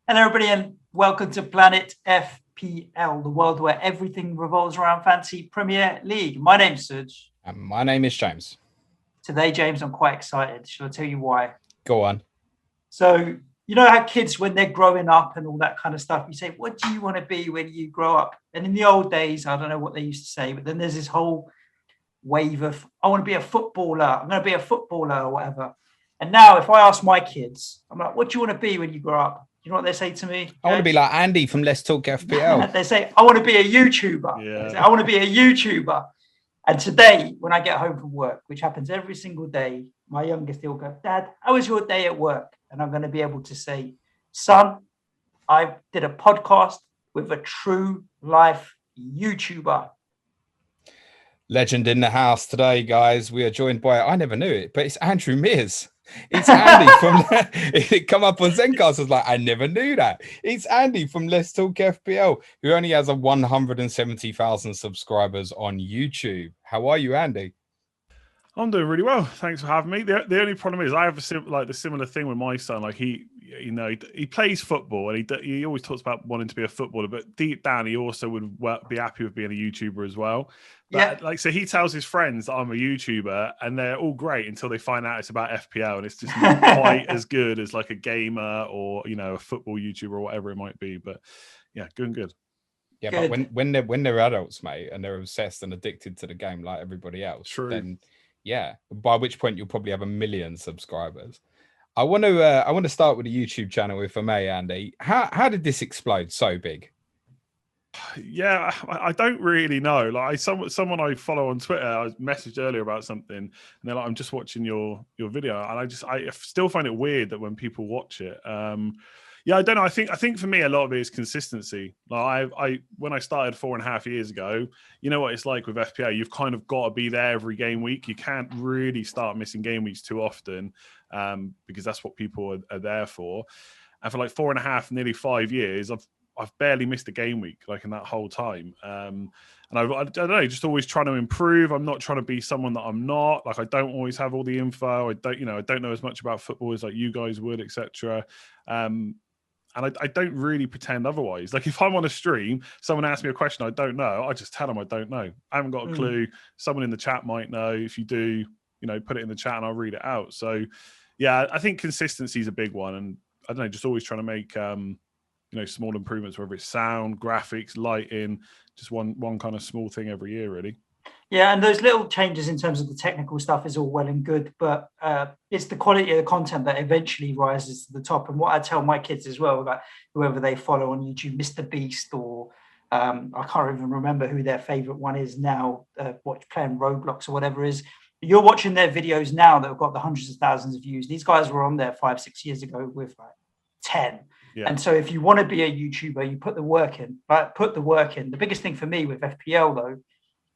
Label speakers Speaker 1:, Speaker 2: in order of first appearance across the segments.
Speaker 1: Hello, everybody, and welcome to Planet FPL, the world where everything revolves around Fantasy Premier League. My name's Suj.
Speaker 2: And my name is James.
Speaker 1: Today, James, I'm quite excited. Shall I tell you why?
Speaker 2: Go on.
Speaker 1: So, you know how kids, when they're growing up and all that kind of stuff, you say, what do you want to be when you grow up? And in the old days, I don't know what they used to say, but then there's this whole wave of, I want to be a footballer. I'm going to be a footballer or whatever. And now if I ask my kids, I'm like, what do you want to be when you grow up? You know what they say to me?
Speaker 2: I want to be like Andy from Let's Talk FPL.
Speaker 1: They say, I want to be a YouTuber.
Speaker 3: Yeah.
Speaker 1: Say, I want to be a YouTuber. And today, when I get home from work, which happens every single day, my youngest, he'll go, Dad, how was your day at work? And I'm going to be able to say, son, I did a podcast with a true life YouTuber.
Speaker 2: Legend in the house today, guys. We are joined by, I never knew it, but it's Andrew Mears. It's Andy from, it come up on Zencast. I was like, I never knew that. It's Andy from Let's Talk FPL, who only has 170,000 subscribers on YouTube. How are you, Andy?
Speaker 3: I'm doing really well. Thanks for having me. The only problem is I have the similar thing with my son. Like he plays football and he always talks about wanting to be a footballer, but deep down he also would be happy with being a YouTuber as well. But, so he tells his friends that I'm a YouTuber and they're all great until they find out it's about FPL and it's just not quite as good as like a gamer or, a football YouTuber or whatever it might be. But yeah, good.
Speaker 2: Yeah, good. But when they're adults, mate, and they're obsessed and addicted to the game like everybody else, then yeah, by which point you'll probably have 1 million subscribers. I want to start with the YouTube channel, if I may, Andy. How did this explode so big?
Speaker 3: Yeah, I don't really know. Like someone I follow on Twitter, I messaged earlier about something, and they're like, "I'm just watching your video," and I still find it weird that when people watch it. Yeah, I don't know. I think for me, a lot of it is consistency. Like when I started 4.5 years ago, you know what it's like with FPL. You've kind of got to be there every game week. You can't really start missing game weeks too often, because that's what people are there for. And for like 4.5, nearly 5 years, I've barely missed a game week like in that whole time. And I don't know, just always trying to improve. I'm not trying to be someone that I'm not. Like I don't always have all the info. I don't know as much about football as like you guys would, etc. And I don't really pretend otherwise. Like if I'm on a stream, someone asks me a question I don't know, I just tell them I don't know. I haven't got a clue. Someone in the chat might know. If you do, put it in the chat and I'll read it out. So yeah, I think consistency is a big one. And I don't know, just always trying to make, small improvements, whether it's sound, graphics, lighting, just one kind of small thing every year, really.
Speaker 1: Yeah, and those little changes in terms of the technical stuff is all well and good, but it's the quality of the content that eventually rises to the top. And what I tell my kids as well, about whoever they follow on YouTube, Mr. Beast, or I can't even remember who their favorite one is now, playing Roblox or whatever it is. You're watching their videos now that have got the hundreds of thousands of views. These guys were on there 5-6 years ago with like 10. Yeah. And so if you want to be a YouTuber, you put the work in. But put the work in. The biggest thing for me with FPL, though,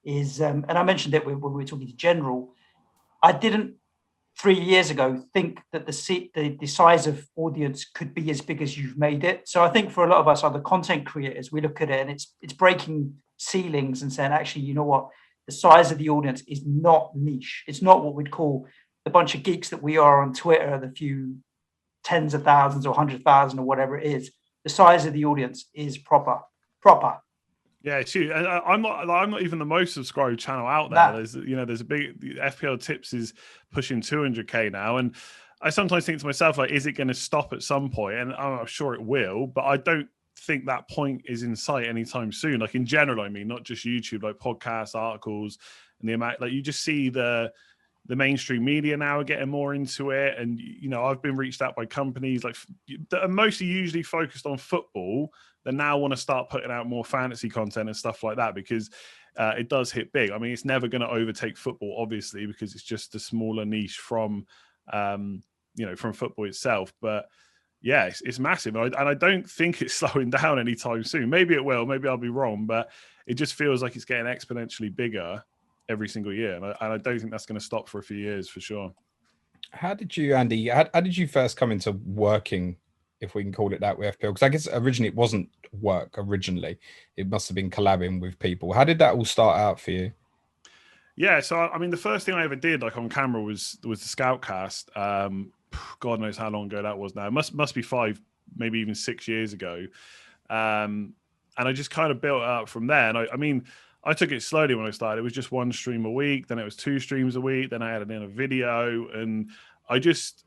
Speaker 1: is, and I mentioned it when we were talking to General, I didn't 3 years ago think that the size of audience could be as big as you've made it. So I think for a lot of us other content creators, we look at it and it's breaking ceilings and saying, actually, you know what? The size of the audience is not niche. It's not what we'd call the bunch of geeks that we are on Twitter, the few tens of thousands or 100,000 or whatever it is. The size of the audience is proper.
Speaker 3: Yeah, it's huge. And I'm not even the most subscribed channel out there. Nah. There's a big FPL Tips is pushing 200k now, and I sometimes think to myself, like, is it going to stop at some point? And I'm sure it will, but I don't think that point is in sight anytime soon. Like in general, I mean, not just YouTube, like podcasts, articles, and the amount, like you just see the mainstream media now are getting more into it. And, I've been reached out by companies like that are mostly usually focused on football that now want to start putting out more fantasy content and stuff like that, because it does hit big. I mean, it's never going to overtake football, obviously, because it's just a smaller niche from football itself. But yeah, it's massive. And I don't think it's slowing down anytime soon. Maybe it will, maybe I'll be wrong, but it just feels like it's getting exponentially bigger every single year. And I don't think that's going to stop for a few years for sure.
Speaker 2: How did you, Andy, how did you first come into working, if we can call it that, with FPL? Because I guess originally it wasn't work originally. It must have been collabing with people. How did that all start out for you?
Speaker 3: Yeah, so I mean, the first thing I ever did, like on camera, was the Scoutcast. God knows how long ago that was now. It must be five maybe even 6 years ago. And I just kind of built it up from there. And I mean, I took it slowly when I started. It was just 1 stream a week. Then it was 2 streams a week. Then I added in a video. And I just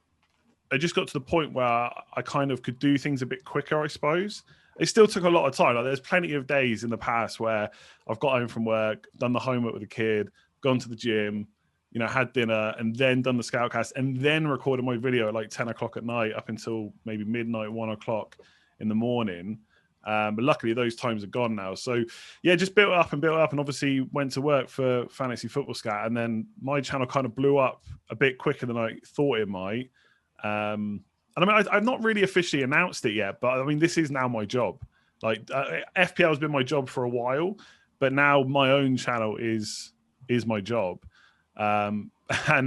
Speaker 3: got to the point where I kind of could do things a bit quicker, I suppose. It still took a lot of time. Like, there's plenty of days in the past where I've got home from work, done the homework with the kid, gone to the gym, you know, had dinner, and then done the Scoutcast, and then recorded my video at like 10 o'clock at night up until maybe midnight, 1 o'clock in the morning. But luckily, those times are gone now. So, yeah, just built up, and obviously went to work for Fantasy Football Scat, and then my channel kind of blew up a bit quicker than I thought it might. And I mean, I've not really officially announced it yet, but I mean, this is now my job. Like, FPL has been my job for a while, but now my own channel is my job. And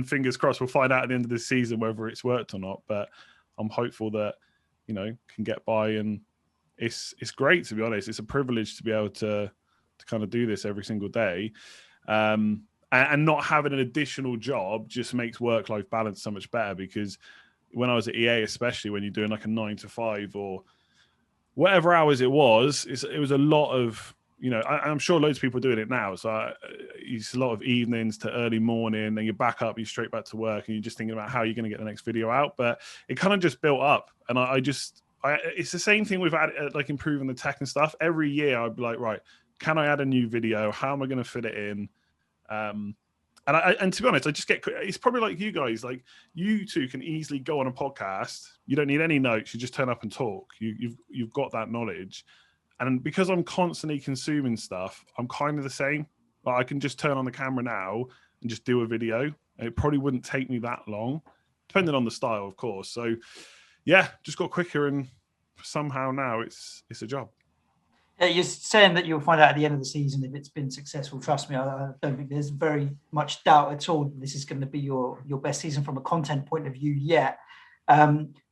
Speaker 3: fingers crossed, we'll find out at the end of this season whether it's worked or not. But I'm hopeful that, you know, can get by, and it's great, to be honest. It's a privilege to be able to kind of do this every single day. And not having an additional job just makes work-life balance so much better, because when I was at EA, especially when you're doing like a 9 to 5 or whatever hours it was a lot of, you know, I'm sure loads of people are doing it now. So it's a lot of evenings to early morning, then you're back up, you're straight back to work, and you're just thinking about how you're going to get the next video out. But it kind of just built up. And it's the same thing with like improving the tech and stuff. Every year I'd be like, right, can I add a new video? How am I going to fit it in? And to be honest, I just get, it's probably like you guys, like you two can easily go on a podcast. You don't need any notes. You just turn up and talk. You've got that knowledge. And because I'm constantly consuming stuff, I'm kind of the same. But I can just turn on the camera now and just do a video. And it probably wouldn't take me that long, depending on the style, of course. So yeah, just got quicker, and somehow now it's a job.
Speaker 1: Yeah, you're saying that you'll find out at the end of the season if it's been successful. Trust me, I don't think there's very much doubt at all that this is going to be your best season from a content point of view yet.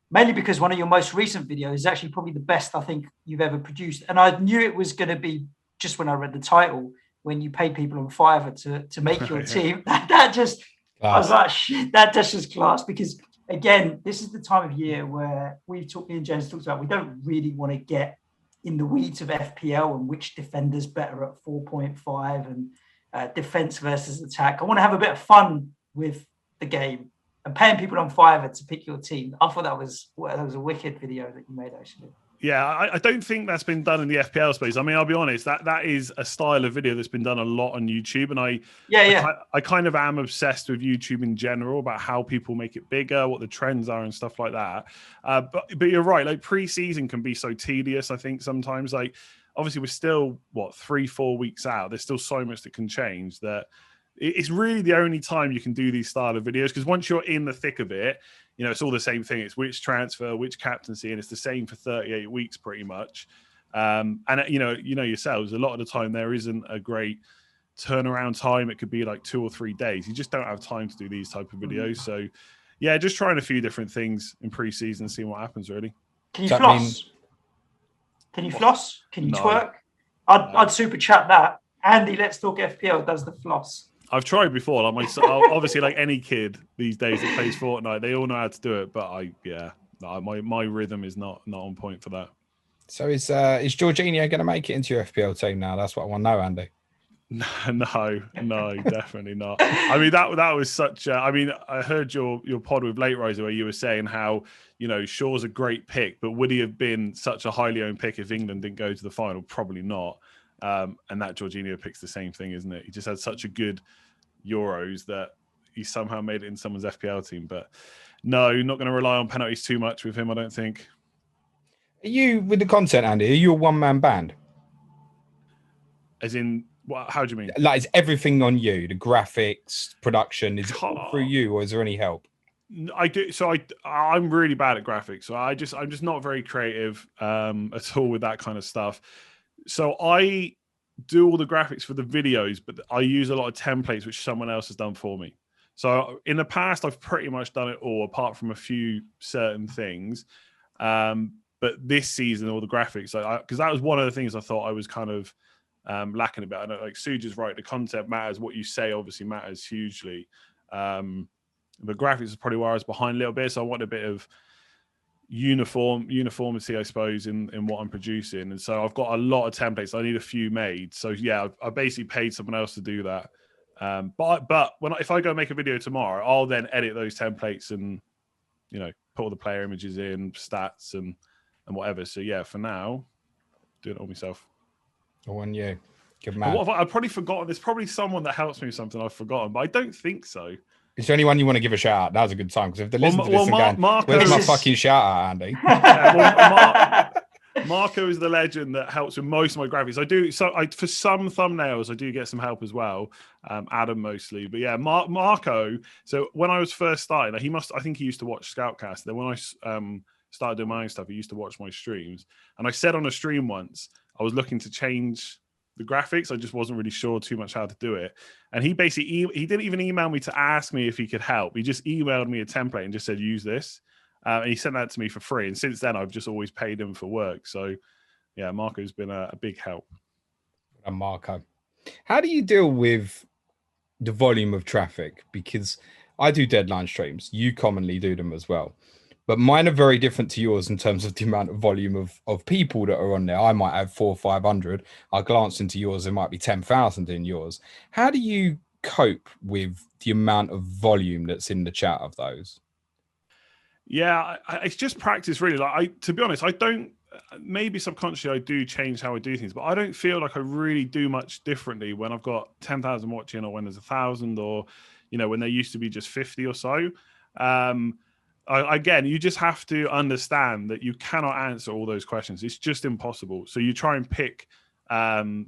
Speaker 1: Mainly because one of your most recent videos is actually probably the best I think you've ever produced. And I knew it was going to be just when I read the title, when you paid people on Fiverr to make your team. That just, class. I was like, shit, that just is class. Because again, this is the time of year where me and James talked about, we don't really want to get in the weeds of FPL and which defender's better at 4.5 and defense versus attack. I want to have a bit of fun with the game, and paying people on Fiverr to pick your team. I thought that was a wicked video that you made, actually. Yeah,
Speaker 3: I don't think that's been done in the FPL space. I mean, I'll be honest, that is a style of video that's been done a lot on YouTube. And I kind of am obsessed with YouTube in general, about how people make it bigger, what the trends are and stuff like that. But you're right, like pre-season can be so tedious, I think, sometimes. Like, obviously we're still, 3-4 weeks out. There's still so much that can change, that it's really the only time you can do these style of videos, because once you're in the thick of it, you know, it's all the same thing. It's which transfer, which captaincy, and it's the same for 38 weeks pretty much. And you know yourselves, a lot of the time there isn't a great turnaround time. It could be like 2 or 3 days. You just don't have time to do these type of videos. So yeah, just trying a few different things in pre-season and seeing what happens, really.
Speaker 1: Can you floss? Can you floss? Can you twerk? I'd super chat that. Andy, Let's Talk FPL does the floss.
Speaker 3: I've tried before. Like obviously, like any kid these days that plays Fortnite, they all know how to do it. But my rhythm is not on point for that.
Speaker 2: So is Jorginho going to make it into your FPL team now? That's what I want to know, Andy.
Speaker 3: No, definitely not. I mean, that was such. I mean, I heard your pod with Late Riser where you were saying how, you know, Shaw's a great pick, but would he have been such a highly owned pick if England didn't go to the final? Probably not. And that Jorginho pick's the same thing, isn't it? He just had such a good Euros that he somehow made it in someone's FPL team. But no, not going to rely on penalties too much with him, I don't think.
Speaker 2: Are you, with the content, Andy, are you a one-man band?
Speaker 3: As in, how do you mean?
Speaker 2: Like, is everything on you? The graphics, production, is it all through you, or is there any help?
Speaker 3: I do. So I'm really bad at graphics. So I'm just not very creative at all with that kind of stuff. So I do all the graphics for the videos, but I use a lot of templates which someone else has done for me. So in the past, I've pretty much done it all, apart from a few certain things. But this season, all the graphics, because that was one of the things I thought I was kind of lacking a bit. I know, like Suj is right, the content matters. What you say obviously matters hugely. The graphics is probably where I was behind a little bit. So I want a bit of, uniformity, I suppose, in what I'm producing. And so I've got a lot of templates. I need a few made. So yeah, I basically paid someone else to do that. But if I go make a video tomorrow, I'll then edit those templates and, you know, put all the player images in, stats and whatever. So yeah, for now, doing it all myself.
Speaker 2: All on you. Good man.
Speaker 3: What have I've probably forgotten. There's probably someone that helps me with something I've forgotten, but I don't think so.
Speaker 2: Is there anyone you want to give a shout out? Now's a good time, because if they listen to this and going,
Speaker 3: Marco,
Speaker 2: where's my fucking shout out, Andy?
Speaker 3: Marco is the legend that helps with most of my graphics. For some thumbnails, I do get some help as well. Adam mostly, but yeah, Marco. So when I was first starting, I think he used to watch Scoutcast. Then when I started doing my own stuff, he used to watch my streams. And I said on a stream once, I was looking to change the graphics. I just wasn't really sure too much how to do it. And he basically, he didn't even email me to ask me if he could help. He just emailed me a template and just said, use this. And he sent that to me for free. And since then, I've just always paid him for work. So yeah, Marco's been a big help.
Speaker 2: And Marco, how do you deal with the volume of traffic? Because I do deadline streams. You commonly do them as well. But mine are very different to yours in terms of the amount of volume of people that are on there. I might have 400 or 500. I glance into yours, there might be 10,000 in yours. How do you cope with the amount of volume that's in the chat of those?
Speaker 3: Yeah, it's just practice, really. Like, to be honest, I don't. Maybe subconsciously I do change how I do things, but I don't feel like I really do much differently when I've got 10,000 watching, or when there's 1,000, or when there used to be just 50 or so. Again, you just have to understand that you cannot answer all those questions. It's just impossible. So you try and pick the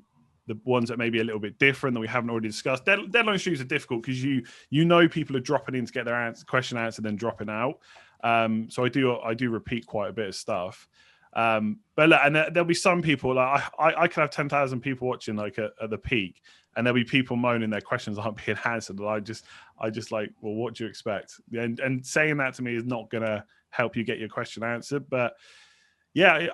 Speaker 3: ones that may be a little bit different that we haven't already discussed. Deadline streams are difficult because people are dropping in to get their question answered, then dropping out. So I do repeat quite a bit of stuff. But look, and there'll be some people, like I could have 10,000 people watching, like at the peak, and there'll be people moaning their questions aren't being answered. And I just like, well, what do you expect? And saying that to me is not going to help you get your question answered. But yeah,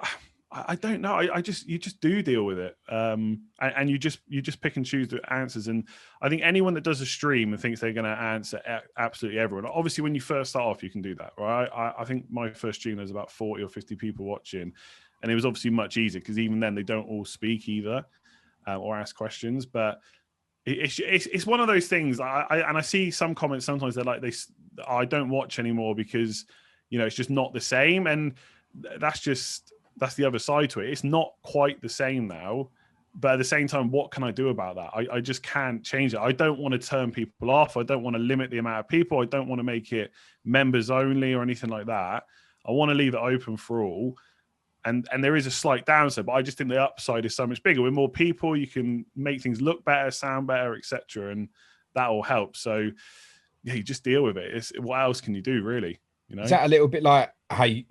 Speaker 3: I don't know. You just do deal with it. And you just pick and choose the answers. And I think anyone that does a stream and thinks they're going to answer absolutely everyone, obviously when you first start off, you can do that, right? I think my first stream, there's about 40 or 50 people watching, and it was obviously much easier because even then they don't all speak either or ask questions. But it's one of those things. I see some comments sometimes, they're like, I don't watch anymore because it's just not the same. And that's the other side to it. It's not quite the same now, but at the same time, what can I do about that? I just can't change it. I don't want to turn people off. I don't want to limit the amount of people. I don't want to make it members only or anything like that. I want to leave it open for all. And there is a slight downside, but I just think the upside is so much bigger. With more people, you can make things look better, sound better, etc., and that all helps. So yeah, you just deal with it. What else can you do, really?
Speaker 2: Is that a little bit like how you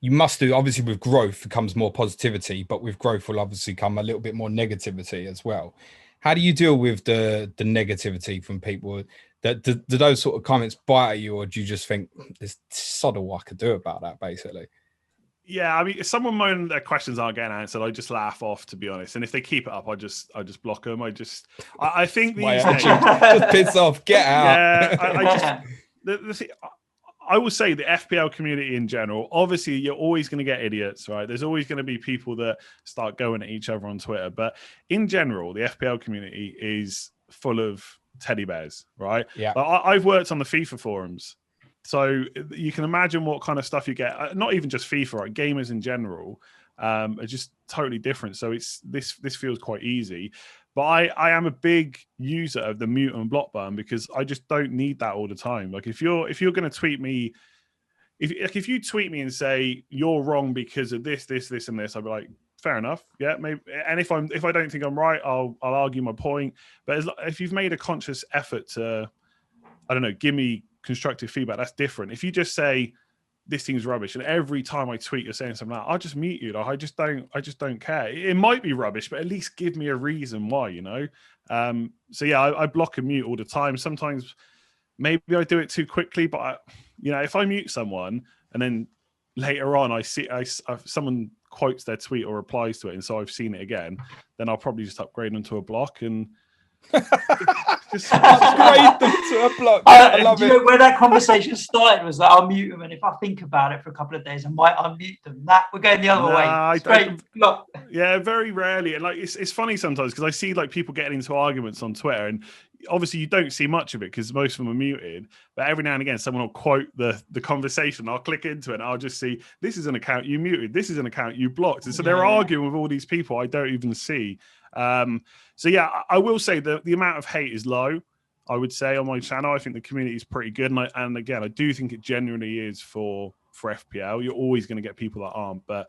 Speaker 2: must do? Obviously, with growth comes more positivity, but with growth will obviously come a little bit more negativity as well. How do you deal with the negativity from people? Do those sort of comments bite at you, or do you just think there's sod of what I could do about that, basically?
Speaker 3: Yeah, I mean, if someone moaning their questions aren't getting answered, I just laugh off, to be honest. And if they keep it up, I just block them. I think these days,
Speaker 2: just piss off, get out.
Speaker 3: Yeah, I will say the FPL community in general, obviously you're always going to get idiots, right? There's always going to be people that start going at each other on Twitter. But in general, the FPL community is full of teddy bears, right?
Speaker 2: Yeah.
Speaker 3: I've worked on the FIFA forums. So you can imagine what kind of stuff you get. Not even just FIFA, right? Gamers in general are just totally different. So this feels quite easy. But I am a big user of the mute and block button because I just don't need that all the time. Like if you're going to tweet me, if you tweet me and say you're wrong because of this, and this, I'll be like, fair enough, yeah, maybe. And if I don't think I'm right, I'll argue my point. But if you've made a conscious effort to, I don't know, give me constructive feedback, that's different. If you just say this thing's rubbish, and every time I tweet you're saying something like, I'll just mute you. Like, I just don't care. It might be rubbish, but at least give me a reason why, So yeah, I block and mute all the time. Sometimes maybe I do it too quickly, but if I mute someone and then later on I see someone quotes their tweet or replies to it, and so I've seen it again, then I'll probably just upgrade them to a block. And Just
Speaker 2: Upgrade them to a block. I love
Speaker 1: do
Speaker 2: it.
Speaker 1: you know where that conversation started was that I'll mute them, and if I think about it for a couple of days, I might unmute them. That we're going the other way. Straight block.
Speaker 3: Yeah, very rarely. And like it's funny sometimes because I see like people getting into arguments on Twitter, and obviously you don't see much of it because most of them are muted. But every now and again, someone will quote the conversation. I'll click into it and I'll just see this is an account you muted, this is an account you blocked, and so they're arguing with all these people I don't even see. So yeah, I will say that the amount of hate is low. I would say on my channel, I think the community is pretty good, and again, I do think it genuinely is for FPL. You're always going to get people that aren't, but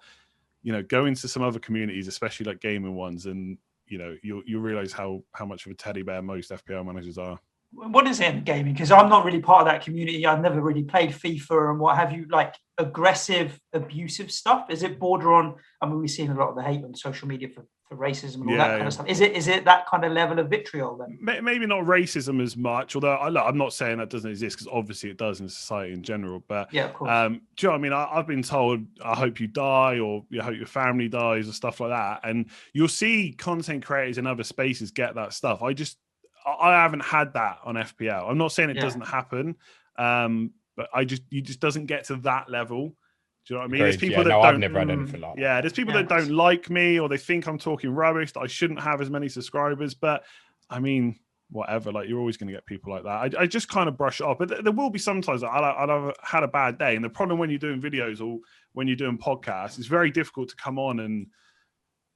Speaker 3: you know, go into some other communities, especially like gaming ones, and you know, you'll realize how much of a teddy bear most FPL managers are.
Speaker 1: What is it in gaming? Because I'm not really part of that community. I've never really played FIFA and what have you. Like aggressive, abusive stuff. Is it border on? I mean, we've seen a lot of the hate on social media for racism and all that kind of stuff. Is it that kind of level of vitriol then?
Speaker 3: Maybe not racism as much, although I'm not saying that doesn't exist because obviously it does in society in general. But
Speaker 1: yeah, of course.
Speaker 3: Do you know what I mean? I've been told, I hope you die, or I hope your family dies, or stuff like that. And you'll see content creators in other spaces get that stuff. I haven't had that on FPL. I'm not saying it doesn't happen, but you just doesn't get to that level. Do you know what I mean? There's people that don't.
Speaker 2: I've never had anything like that.
Speaker 3: Yeah, there's people that don't like me, or they think I'm talking rubbish, that I shouldn't have as many subscribers. But I mean, whatever. Like, you're always going to get people like that. I just kind of brush it off. But there will be sometimes that I've had a bad day. And the problem when you're doing videos or when you're doing podcasts, it's very difficult to come on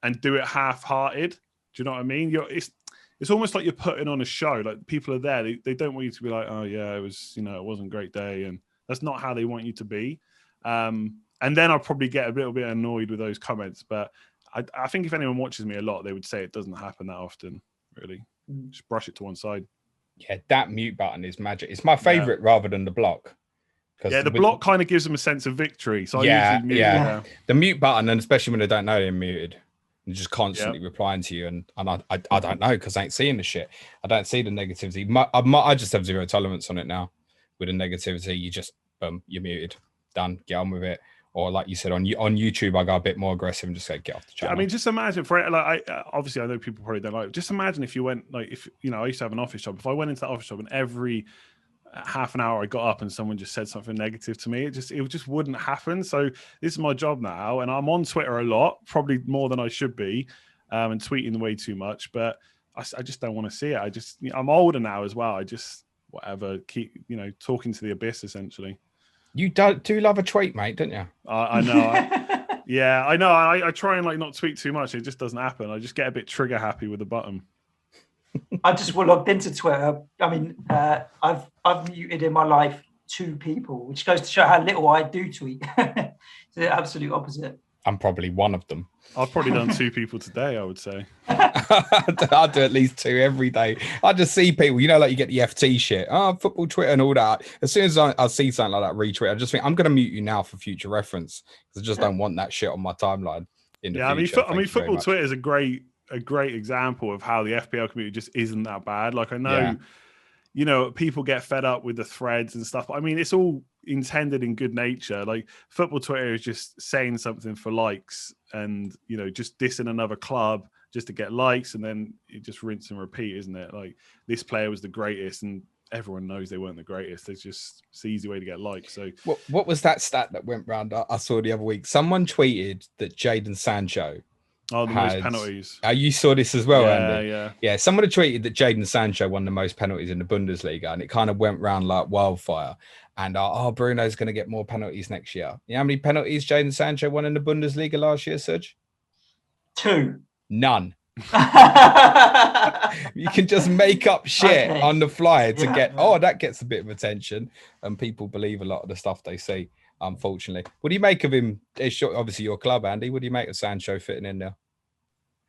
Speaker 3: and do it half-hearted. Do you know what I mean? It's almost like you're putting on a show. Like, people are there. They don't want you to be like, oh yeah, it was, it wasn't a great day. And that's not how they want you to be. And then I'll probably get a little bit annoyed with those comments. But I think if anyone watches me a lot, they would say it doesn't happen that often, really. Just brush it to one side.
Speaker 2: Yeah, that mute button is magic. It's my favorite rather than the block.
Speaker 3: Yeah, the block kind of gives them a sense of victory. So I usually mute.
Speaker 2: The mute button, and especially when they don't know they're muted, and just constantly replying to you. And I don't know because I ain't seeing the shit. I don't see the negativity. I just have zero tolerance on it now. With the negativity, you just you're muted. Done. Get on with it. Or like you said on YouTube, I go a bit more aggressive and just say get off the channel.
Speaker 3: I mean, just imagine for it. Like, obviously, I know people probably don't like it. Just imagine if you went I used to have an office job. If I went into that office job and every half an hour I got up and someone just said something negative to me, it just wouldn't happen. So this is my job now, and I'm on Twitter a lot, probably more than I should be, and tweeting way too much. But I just don't want to see it. I'm older now as well. I just whatever keep talking to the abyss essentially.
Speaker 2: You do love a tweet, mate, don't you?
Speaker 3: I know. I know. I try and not tweet too much. It just doesn't happen. I just get a bit trigger happy with the button.
Speaker 1: I just logged into Twitter. I mean, I've muted in my life 2 people, which goes to show how little I do tweet. It's the absolute opposite.
Speaker 2: I'm probably one of them.
Speaker 3: I've probably done 2 people today, I would say.
Speaker 2: I do at least 2 every day. I just see people, like you get the FT shit, football Twitter and all that. As soon as I see something like that retweet, I just think I'm going to mute you now for future reference because I just don't want that shit on my timeline in the future.
Speaker 3: I mean, football Twitter is a great example of how the FPL community just isn't that bad. Like, I know, people get fed up with the threads and stuff. But I mean, it's all intended in good nature. Like, football Twitter is just saying something for likes and, just dissing another club just to get likes, and then it just rinse and repeat, isn't it? Like, this player was the greatest, and everyone knows they weren't the greatest. It's the easy way to get likes. So
Speaker 2: what was that stat that went round? I saw the other week. Someone tweeted that Jadon Sancho
Speaker 3: the most penalties.
Speaker 2: You saw this as well,
Speaker 3: yeah,
Speaker 2: Andy? Yeah. Someone had tweeted that Jadon Sancho won the most penalties in the Bundesliga, and it kind of went round like wildfire. And Bruno's going to get more penalties next year. You know how many penalties Jadon Sancho won in the Bundesliga last year, Serge?
Speaker 1: 2.
Speaker 2: None. You can just make up shit on the fly to get that gets a bit of attention, and people believe a lot of the stuff they see, unfortunately. What do you make of him? It's obviously your club, Andy. What do you make of Sancho fitting in there?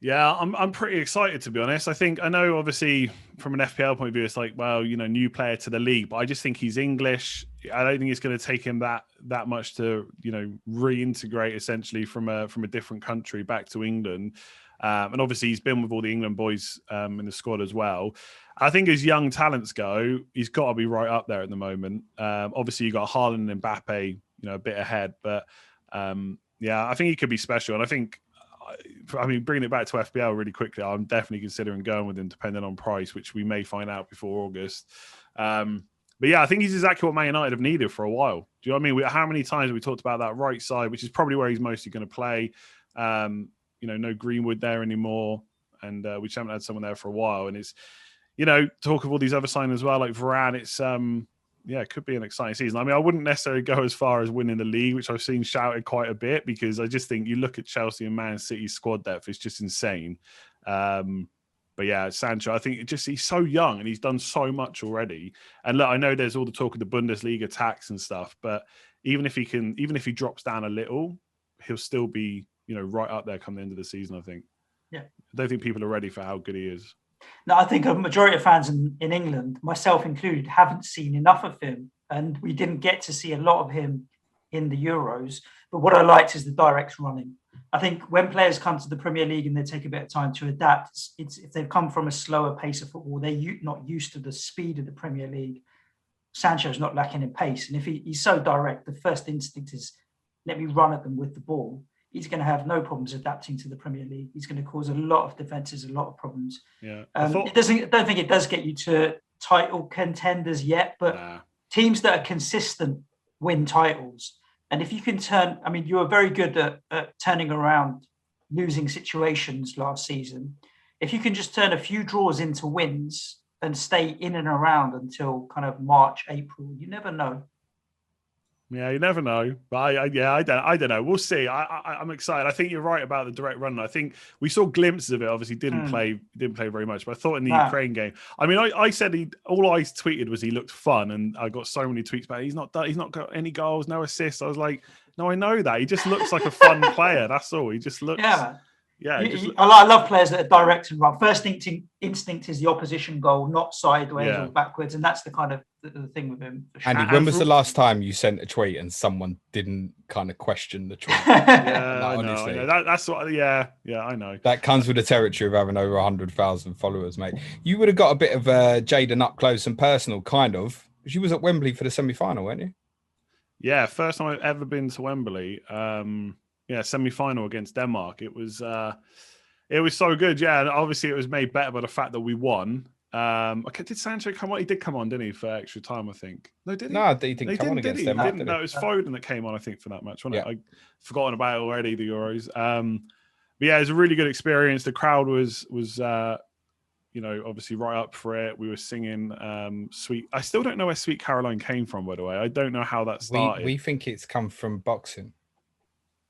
Speaker 3: Yeah, I'm pretty excited, to be honest. I know obviously from an FPL point of view, it's like, well, new player to the league, but I just think he's English. I don't think it's going to take him that much to reintegrate essentially from a different country back to England. And obviously he's been with all the England boys in the squad as well. I think as young talents go, he's got to be right up there at the moment. Obviously you got Haaland and Mbappe, a bit ahead, but I think he could be special. And I think I mean, bringing it back to FPL really quickly, I'm definitely considering going with him depending on price, which we may find out before August. But yeah, I think he's exactly what Man United have needed for a while. Do you know what I mean? How many times have we talked about that right side, which is probably where he's mostly going to play? No Greenwood there anymore, and we just haven't had someone there for a while. And it's, talk of all these other signings as well, like Varane. It's it could be an exciting season. I mean, I wouldn't necessarily go as far as winning the league, which I've seen shouted quite a bit, because I just think you look at Chelsea and Man City's squad depth, it's just insane. But yeah, Sancho, I think he's so young and he's done so much already. And look, I know there's all the talk of the Bundesliga tax and stuff, but even if he drops down a little, he'll still be, right up there come the end of the season, I think.
Speaker 1: Yeah.
Speaker 3: I don't think people are ready for how good he is.
Speaker 1: No, I think a majority of fans in England, myself included, haven't seen enough of him. And we didn't get to see a lot of him in the Euros. But what I liked is the direct running. I think when players come to the Premier League and they take a bit of time to adapt, if they've come from a slower pace of football, they're not used to the speed of the Premier League. Sancho's not lacking in pace. And if he's so direct, the first instinct is, let me run at them with the ball. He's going to have no problems adapting to the Premier League. He's going to cause a lot of defences, a lot of problems.
Speaker 3: Yeah,
Speaker 1: I don't think it does get you to title contenders yet, but teams that are consistent win titles. And if you can you were very good at turning around losing situations last season. If you can just turn a few draws into wins and stay in and around until kind of March, April, you never know.
Speaker 3: Yeah, you never know. But I don't know. We'll see. I'm excited. I think you're right about the direct run. I think we saw glimpses of it. Obviously, didn't play very much. But I thought in the Ukraine game, I mean, I said all I tweeted was he looked fun, and I got so many tweets about he's not got any goals, no assists. I was like, no, I know that. He just looks like a fun player. That's all. He just looks.
Speaker 1: Yeah.
Speaker 3: Yeah,
Speaker 1: I love players that are direct and run. First instinct is the opposition goal, not sideways or backwards, and that's the kind of the thing with him.
Speaker 2: For sure. Andy, when was the last time you sent a tweet and someone didn't kind of question the tweet?
Speaker 3: I know. That's what. Yeah, I know.
Speaker 2: That comes with the territory of having over 100,000 followers, mate. You would have got a bit of Jaden up close and personal, kind of, because you was at Wembley for the semi-final, weren't you?
Speaker 3: Yeah, first time I've ever been to Wembley. Semi-final against Denmark. It was so good. Yeah, and obviously it was made better by the fact that we won. Did Sancho come on? He did come on, didn't he, for extra time? I think. No, did he?
Speaker 2: No, he didn't come on against Denmark.
Speaker 3: No, it was Foden that came on, I think, for that match. Wasn't it? I'd forgotten about it already. The Euros. But yeah, it was a really good experience. The crowd was obviously right up for it. We were singing "Sweet." I still don't know where "Sweet Caroline" came from, by the way. I don't know how that started.
Speaker 2: We think it's come from boxing.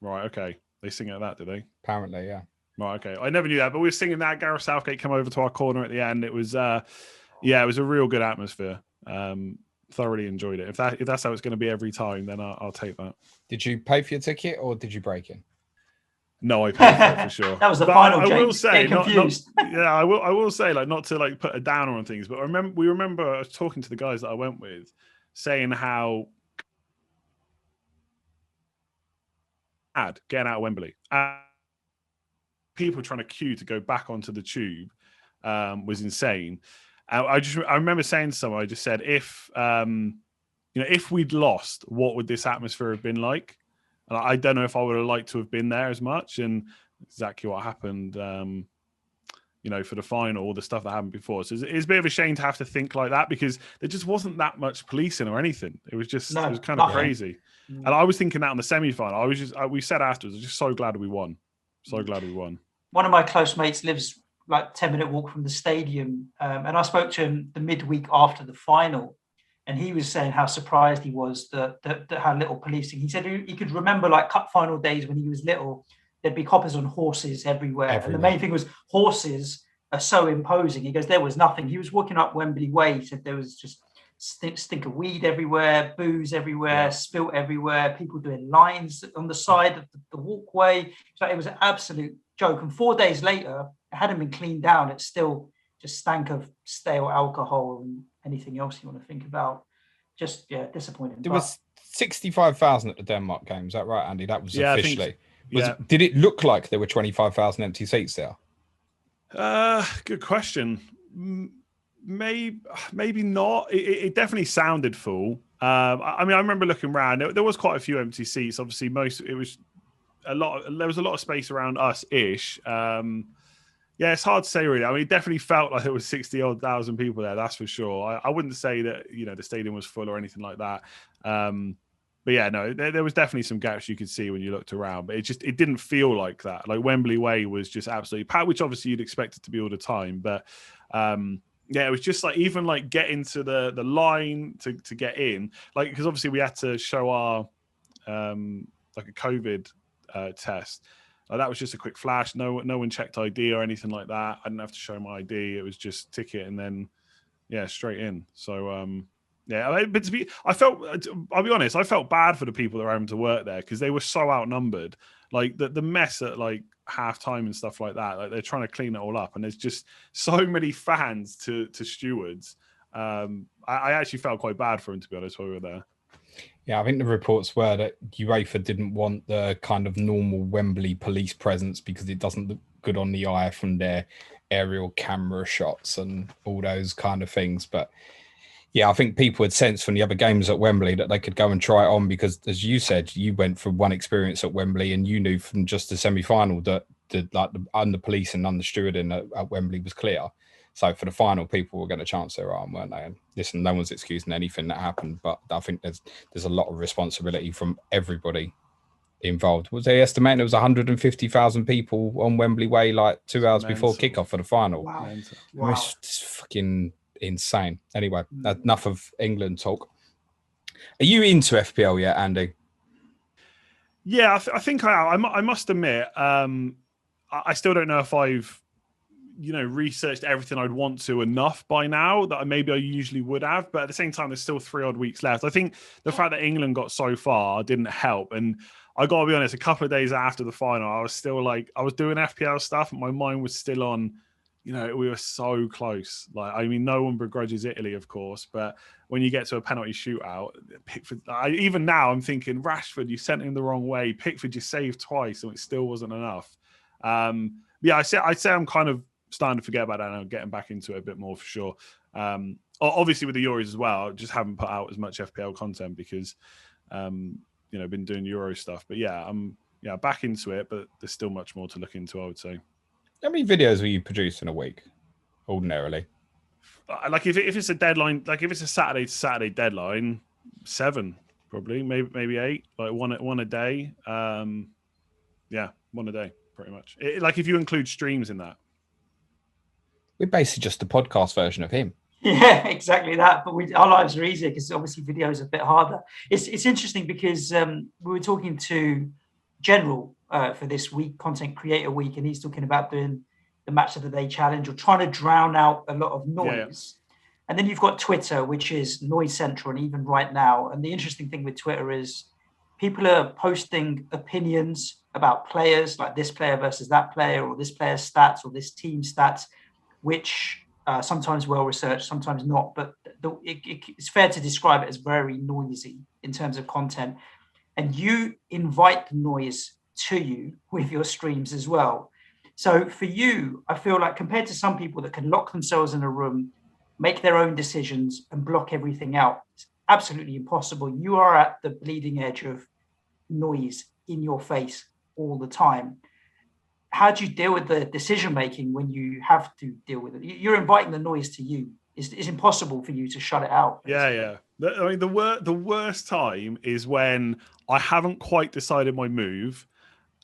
Speaker 3: Right, okay. They sing it like that, do they?
Speaker 2: Apparently, yeah.
Speaker 3: Right, okay. I never knew that, but we were singing that. Gareth Southgate came over to our corner at the end. It was, it was a real good atmosphere. Thoroughly enjoyed it. If that's how it's going to be every time, then I'll take that.
Speaker 2: Did you pay for your ticket or did you break in?
Speaker 3: No, I paid for it for sure.
Speaker 1: That was the final.
Speaker 3: I will say, I will say, not to put a downer on things, but I remember talking to the guys that I went with, saying how getting out of Wembley. People trying to queue to go back onto the tube was insane. I remember saying to someone, I just said, if we'd lost, what would this atmosphere have been like? And I don't know if I would have liked to have been there as much. And exactly what happened, for the final, all the stuff that happened before. So it's a bit of a shame to have to think like that, because there just wasn't that much policing or anything. It was just, it was kind of crazy. And I was thinking that in the semi-final. We said afterwards, I was just so glad we won. So glad we won.
Speaker 1: One of my close mates lives like 10-minute walk from the stadium. And I spoke to him the midweek after the final. And he was saying how surprised he was that how little policing. He said he could remember like cup final days when he was little, there'd be coppers on horses everywhere. And the main thing was horses are so imposing. He goes, there was nothing. He was walking up Wembley Way. He said there was just stink of weed everywhere, booze everywhere, spilt everywhere, people doing lines on the side of the walkway. So it was an absolute joke. And 4 days later, it hadn't been cleaned down. It still just stank of stale alcohol and anything else you want to think about. Just, disappointing.
Speaker 2: There was 65,000 at the Denmark game. Is that right, Andy? That was officially. Did it look like there were 25,000 empty seats there?
Speaker 3: Good question. Maybe not. It definitely sounded full. I remember looking around. There was quite a few empty seats. Obviously, there was a lot of space around us-ish. Yeah, it's hard to say really. I mean, it definitely felt like there was 60-odd thousand people there. That's for sure. I wouldn't say that the stadium was full or anything like that. But yeah, no, there was definitely some gaps you could see when you looked around. But it didn't feel like that. Like Wembley Way was just absolutely packed, which obviously you'd expect it to be all the time. But yeah, it was just like even like getting to the line to get in, like because obviously we had to show our like a COVID test. That was just a quick flash. No one checked ID or anything like that. I didn't have to show my ID. It was just ticket and then, yeah, straight in. So, yeah. But I'll be honest, I felt bad for the people that were having to work there because they were so outnumbered. Like the mess at like half time and stuff like that. Like they're trying to clean it all up, and there's just so many fans to stewards. I actually felt quite bad for them, to be honest, while we were there.
Speaker 2: Yeah, I think the reports were that UEFA didn't want the kind of normal Wembley police presence because it doesn't look good on the eye from their aerial camera shots and all those kind of things. But yeah, I think people had sensed from the other games at Wembley that they could go and try it on because, as you said, you went from one experience at Wembley and you knew from just the semi-final that the police and the stewarding at Wembley was clear. So for the final, people were going to chance their arm, weren't they? And listen, no one's excusing anything that happened, but I think there's a lot of responsibility from everybody involved. Was they estimating there was 150,000 people on Wembley Way like 2 hours before kickoff for the final?
Speaker 1: Wow.
Speaker 2: It's fucking insane. Anyway, enough of England talk. Are you into FPL yet, Andy?
Speaker 3: Yeah, I think I am. I must admit, I still don't know if I've researched everything I'd want to enough by now that maybe I usually would have, but at the same time there's still 3 odd weeks left. I think the fact that England got so far didn't help, and I gotta be honest, a couple of days after the final I was still like, I was doing FPL stuff and my mind was still on, we were so close. Like, I mean, no one begrudges Italy, of course, but when you get to a penalty shootout, Pickford, even now I'm thinking, Rashford, you sent him the wrong way. Pickford, you saved twice and it still wasn't enough. Yeah, I'd say I'm kind of starting to forget about that and getting back into it a bit more for sure. Obviously with the Euros as well, I just haven't put out as much FPL content because been doing Euro stuff. But yeah, I'm back into it, but there's still much more to look into, I would say.
Speaker 2: How many videos will you produce in a week ordinarily?
Speaker 3: Like if it's a deadline, like if it's a Saturday to Saturday deadline, 7 probably, maybe 8, like one a day. Yeah, one a day pretty much. Like if you include streams in that.
Speaker 2: We're basically just a podcast version of him.
Speaker 1: Yeah, exactly that. But our lives are easier because obviously video is a bit harder. It's interesting because we were talking to General for this week, Content Creator Week, and he's talking about doing the Match of the Day challenge or trying to drown out a lot of noise. Yeah. And then you've got Twitter, which is noise central, and even right now. And the interesting thing with Twitter is people are posting opinions about players, like this player versus that player, or this player's stats, or this team's stats, which sometimes well-researched, sometimes not, but it's fair to describe it as very noisy in terms of content. And you invite the noise to you with your streams as well. So for you, I feel like compared to some people that can lock themselves in a room, make their own decisions and block everything out, it's absolutely impossible. You are at the bleeding edge of noise in your face all the time. How do you deal with the decision making when you have to deal with it? You're inviting the noise to you. It's impossible for you to shut it out. Basically.
Speaker 3: Yeah. I mean, the worst time is when I haven't quite decided my move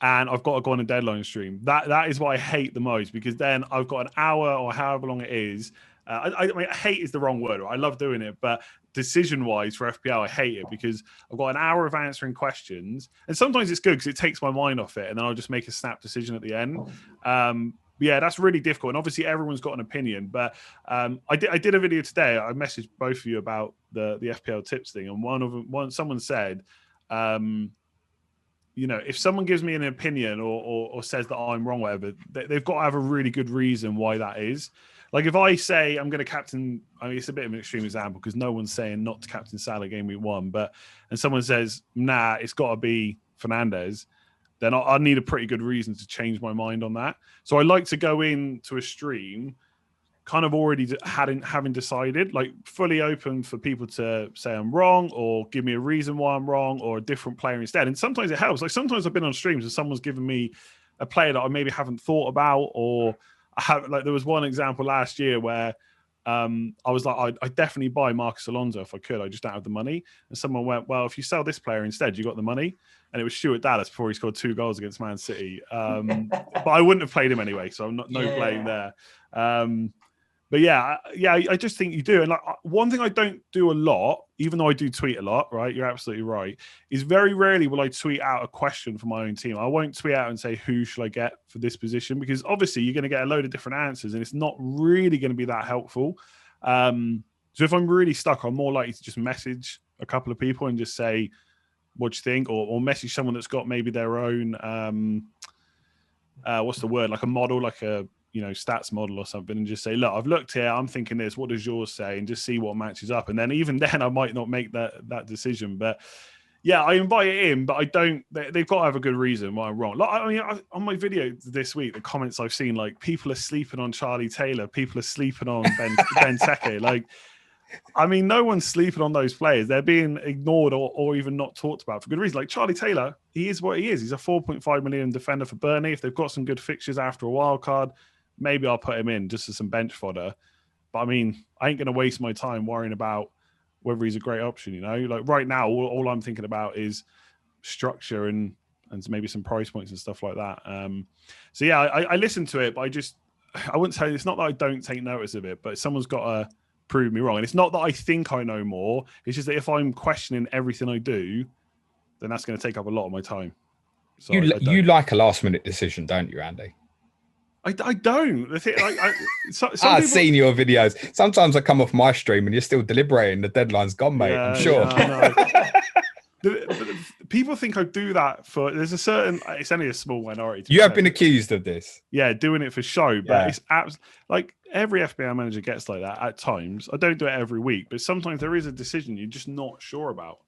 Speaker 3: and I've got to go on a deadline stream. That is what I hate the most, because then I've got an hour or however long it is. I mean, hate is the wrong word. I love doing it, but decision-wise for FPL, I hate it because I've got an hour of answering questions, and sometimes it's good because it takes my mind off it, and then I'll just make a snap decision at the end. Yeah, that's really difficult, and obviously everyone's got an opinion. But I did a video today. I messaged both of you about the FPL tips thing, and someone said, if someone gives me an opinion or says that I'm wrong, whatever, they've got to have a really good reason why that is. Like if I say I'm going to captain, I mean, it's a bit of an extreme example because no one's saying not to captain Salah game week 1, and someone says, nah, it's got to be Fernandes, then I need a pretty good reason to change my mind on that. So I like to go into a stream kind of already having decided, like fully open for people to say I'm wrong or give me a reason why I'm wrong or a different player instead. And sometimes it helps. Like sometimes I've been on streams and someone's given me a player that I maybe haven't thought about, or I have, like there was one example last year where I was like, I definitely buy Marcus Alonso if I could. I just don't have the money. And someone went, well, if you sell this player instead, you got the money. And it was Stuart Dallas before he scored 2 goals against Man City. But I wouldn't have played him anyway, so I'm no blame there. But I just think you do. And like one thing I don't do a lot, even though I do tweet a lot, right? You're absolutely right. Is very rarely will I tweet out a question for my own team. I won't tweet out and say, who should I get for this position? Because obviously you're going to get a load of different answers and it's not really going to be that helpful. So if I'm really stuck, I'm more likely to just message a couple of people and just say, what do you think? Or message someone that's got maybe their own, what's the word? Like a model, like a, stats model or something, and just say, look, I've looked here, I'm thinking this, what does yours say? And just see what matches up. And then even then I might not make that decision. But yeah, I invite it in, but I don't, they've got to have a good reason why I'm wrong. Like, I mean, on my video this week, the comments I've seen, like people are sleeping on Charlie Taylor, people are sleeping on Ben Teke. Like, I mean, no one's sleeping on those players. They're being ignored or even not talked about for good reason. Like Charlie Taylor, he is what he is. He's a 4.5 million defender for Burnley. If they've got some good fixtures after a wild card, maybe I'll put him in just as some bench fodder. But I mean, I ain't going to waste my time worrying about whether he's a great option, Like right now, all I'm thinking about is structure and maybe some price points and stuff like that. So yeah, I listen to it, but I wouldn't say, it's not that I don't take notice of it, but someone's got to prove me wrong. And it's not that I think I know more. It's just that if I'm questioning everything I do, then that's going to take up a lot of my time. So
Speaker 2: you like a last minute decision, don't you, Andy?
Speaker 3: I don't. The thing,
Speaker 2: I've seen your videos. Sometimes I come off my stream and you're still deliberating. The deadline's gone, mate. Yeah, I'm sure.
Speaker 3: Yeah, people think I do that for. There's a certain. It's only a small minority.
Speaker 2: You have been accused of this.
Speaker 3: Yeah, doing it for show, but it's like every FPL manager gets like that at times. I don't do it every week, but sometimes there is a decision you're just not sure about.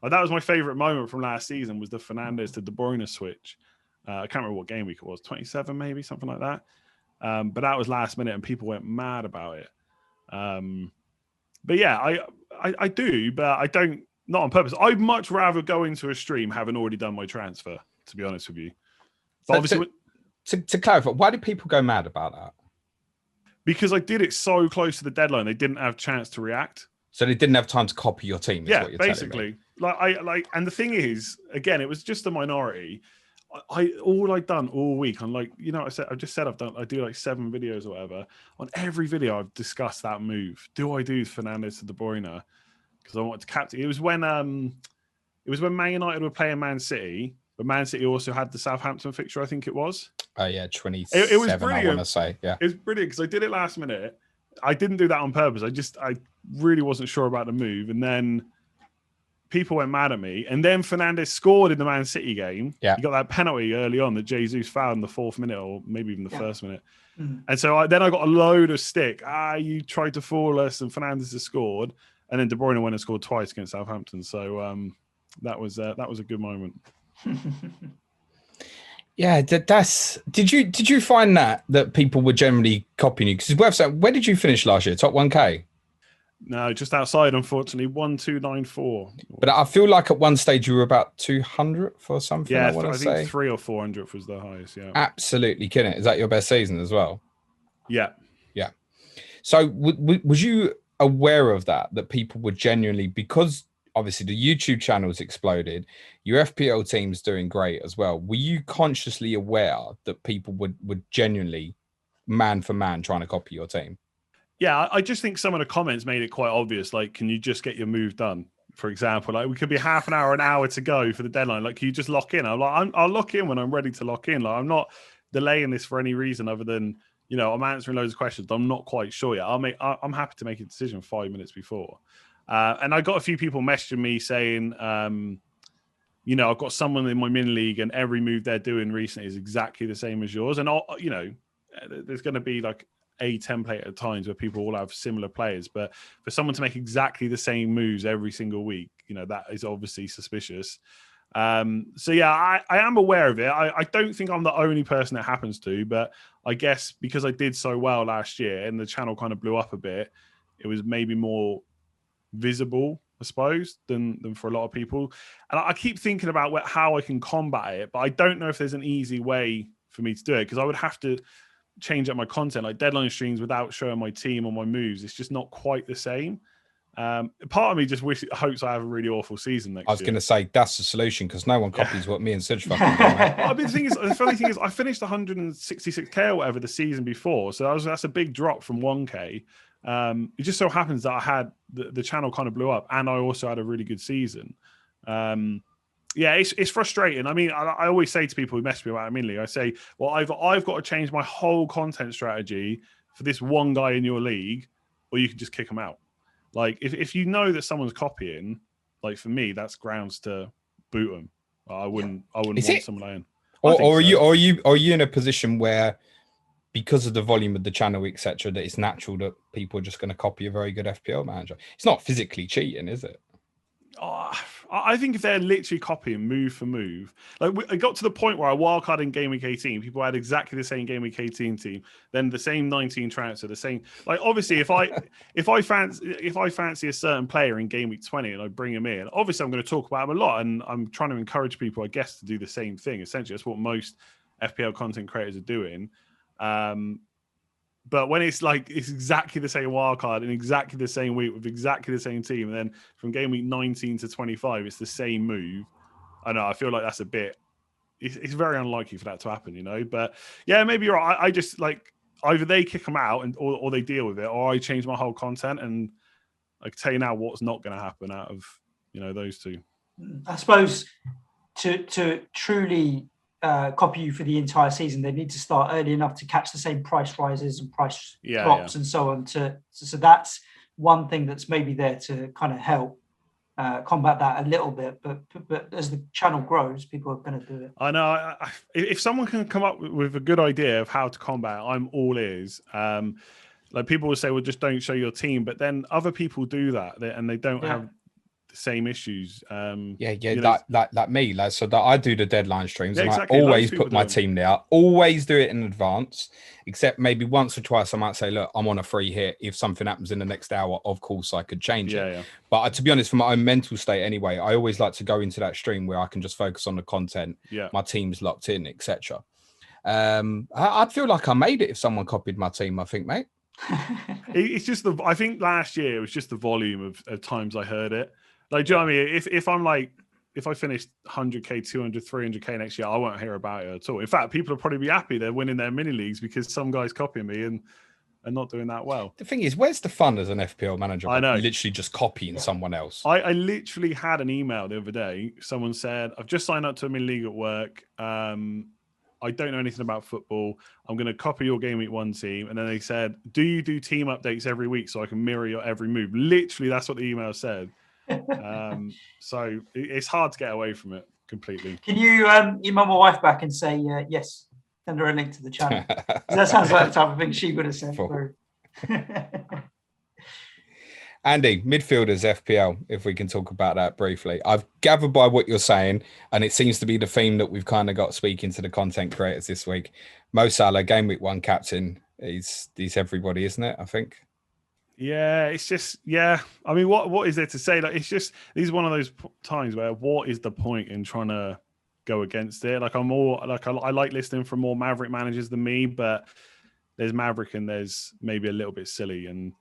Speaker 3: Like that was my favorite moment from last season, was the Fernandes to De Bruyne switch. I can't remember what game week it was, 27 maybe, something like that. But that was last minute and people went mad about it. But yeah, I do, but I don't, not on purpose. I'd much rather go into a stream having already done my transfer, to be honest with you. But obviously,
Speaker 2: to clarify, why did people go mad about that?
Speaker 3: Because I did it so close to the deadline, they didn't have a chance to react.
Speaker 2: So they didn't have time to copy your team.
Speaker 3: Yeah, basically. And the thing is, again, it was just a minority. All I've done all week, on I do like 7 videos or whatever. On every video, I've discussed that move. Do I do Fernandes to De Bruyne? Because I wanted to captain. It was when Man United were playing Man City, but Man City also had the Southampton fixture, I think it was.
Speaker 2: Oh yeah, 27. It was brilliant. I want to say, yeah,
Speaker 3: it was brilliant because I did it last minute. I didn't do that on purpose. I really wasn't sure about the move, and then people went mad at me. And then Fernandes scored in the Man City game.
Speaker 2: Yeah,
Speaker 3: he got that penalty early on that Jesus fouled in the 4th minute, or maybe even the 1st minute. And so then I got a load of stick. You tried to fool us, and Fernandes has scored. And then De Bruyne went and scored twice against Southampton. So that was a good moment.
Speaker 2: Yeah, did you find that people were generally copying you? Because where did you finish last year? Top 1K?
Speaker 3: No, just outside, unfortunately. 1294.
Speaker 2: But I feel like at one stage you were about 200 or something.
Speaker 3: Yeah, I think 300 or 400 was the highest. Yeah,
Speaker 2: absolutely killing it. Is that your best season as well?
Speaker 3: Yeah.
Speaker 2: So was you aware of that people were genuinely, because obviously the YouTube channel's exploded, your FPL team's doing great as well. Were you consciously aware that people would genuinely, man for man, trying to copy your team?
Speaker 3: Yeah, I just think some of the comments made it quite obvious. Like, can you just get your move done? For example, like we could be half an hour to go for the deadline. Like, can you just lock in? I'm like, I'll lock in when I'm ready to lock in. Like, I'm not delaying this for any reason other than, I'm answering loads of questions. I'm not quite sure yet. I'm happy to make a decision 5 minutes before. And I got a few people messaging me saying, I've got someone in my mini league and every move they're doing recently is exactly the same as yours. And, there's going to be like a template at times where people all have similar players. But for someone to make exactly the same moves every single week, that is obviously suspicious. So yeah, I am aware of it. I don't think I'm the only person it happens to, but I guess because I did so well last year and the channel kind of blew up a bit, it was maybe more visible, I suppose, than for a lot of people. And I keep thinking about how I can combat it, but I don't know if there's an easy way for me to do it, because I would have to change up my content, like deadline streams without showing my team or my moves. It's just not quite the same. Part of me just hopes I have a really awful season next year.
Speaker 2: I was going to say that's the solution, because no one copies what me and Sidge fucking do, mate.
Speaker 3: Well, I mean, the funny thing is, I finished 166k or whatever the season before, so that's a big drop from 1k. It just so happens that I had the channel kind of blew up, and I also had a really good season. Yeah, it's frustrating. I mean, I always say to people who mess me about it, mainly, I say, well, I've got to change my whole content strategy for this one guy in your league, or you can just kick him out. Like, if you know that someone's copying, like for me, that's grounds to boot them. I wouldn't want someone in.
Speaker 2: Or are you in a position where, because of the volume of the channel, etc., that it's natural that people are just going to copy a very good FPL manager? It's not physically cheating, is it?
Speaker 3: I think if they're literally copying move for move, like I got to the point where I wildcard in Game Week 18, people had exactly the same Game Week 18 team, then the same 19 transfer, the same. Like, obviously, if I fancy a certain player in Game Week 20 and I bring him in, obviously I'm going to talk about him a lot, and I'm trying to encourage people, I guess, to do the same thing. Essentially, that's what most FPL content creators are doing. But when it's exactly the same wildcard in exactly the same week with exactly the same team, and then from game week 19 to 25, it's the same move. I know, I feel like that's a bit. It's very unlikely for that to happen, you know. But yeah, maybe you're right. I just either they kick them out or they deal with it, or I change my whole content. And I can tell you now what's not going to happen out of those two.
Speaker 1: I suppose to truly copy you for the entire season, they need to start early enough to catch the same price rises and price drops and so on. So that's one thing that's maybe there to kind of help combat that a little bit. But as the channel grows, people are going to do it.
Speaker 3: I know. If someone can come up with a good idea of how to combat it, I'm all ears. Like, people will say, well, just don't show your team, but then other people do that, and they don't have same issues.
Speaker 2: Like me, so that I do the deadline streams, and exactly. I always put my team there. I always do it in advance, except maybe once or twice I might say, look, I'm on a free hit. If something happens in the next hour, of course I could change it. Yeah. But to be honest, for my own mental state anyway, I always like to go into that stream where I can just focus on the content. Yeah. My team's locked in, etc. I'd feel like I made it if someone copied my team, I think, mate.
Speaker 3: It's just I think last year it was just the volume of times I heard it. Like, do you know what I mean? If I finished 100k, 200, 300k next year, I won't hear about it at all. In fact, people will probably be happy they're winning their mini leagues because some guy's copying me and not doing that well.
Speaker 2: The thing is, where's the fun as an FPL manager?
Speaker 3: I know.
Speaker 2: Literally just copying someone else.
Speaker 3: I literally had an email the other day. Someone said, I've just signed up to a mini league at work. I don't know anything about football. I'm going to copy your Game Week 1 team. And then they said, do you do team updates every week so I can mirror your every move? Literally, that's what the email said. So it's hard to get away from it completely.
Speaker 1: Can you email my wife back and say yes, send her a link to the channel? That sounds like the type of thing she would have sent through.
Speaker 2: Andy, midfielders FPL, if we can talk about that briefly. I've gathered by what you're saying, and it seems to be the theme that we've kind of got speaking to the content creators this week. Mo Salah, Game Week 1 captain, he's everybody, isn't it, I think?
Speaker 3: Yeah, it's just, I mean, what is there to say? Like, it's just, this is one of those times where what is the point in trying to go against it? Like, I like listening from more Maverick managers than me, but there's Maverick and there's maybe a little bit silly, and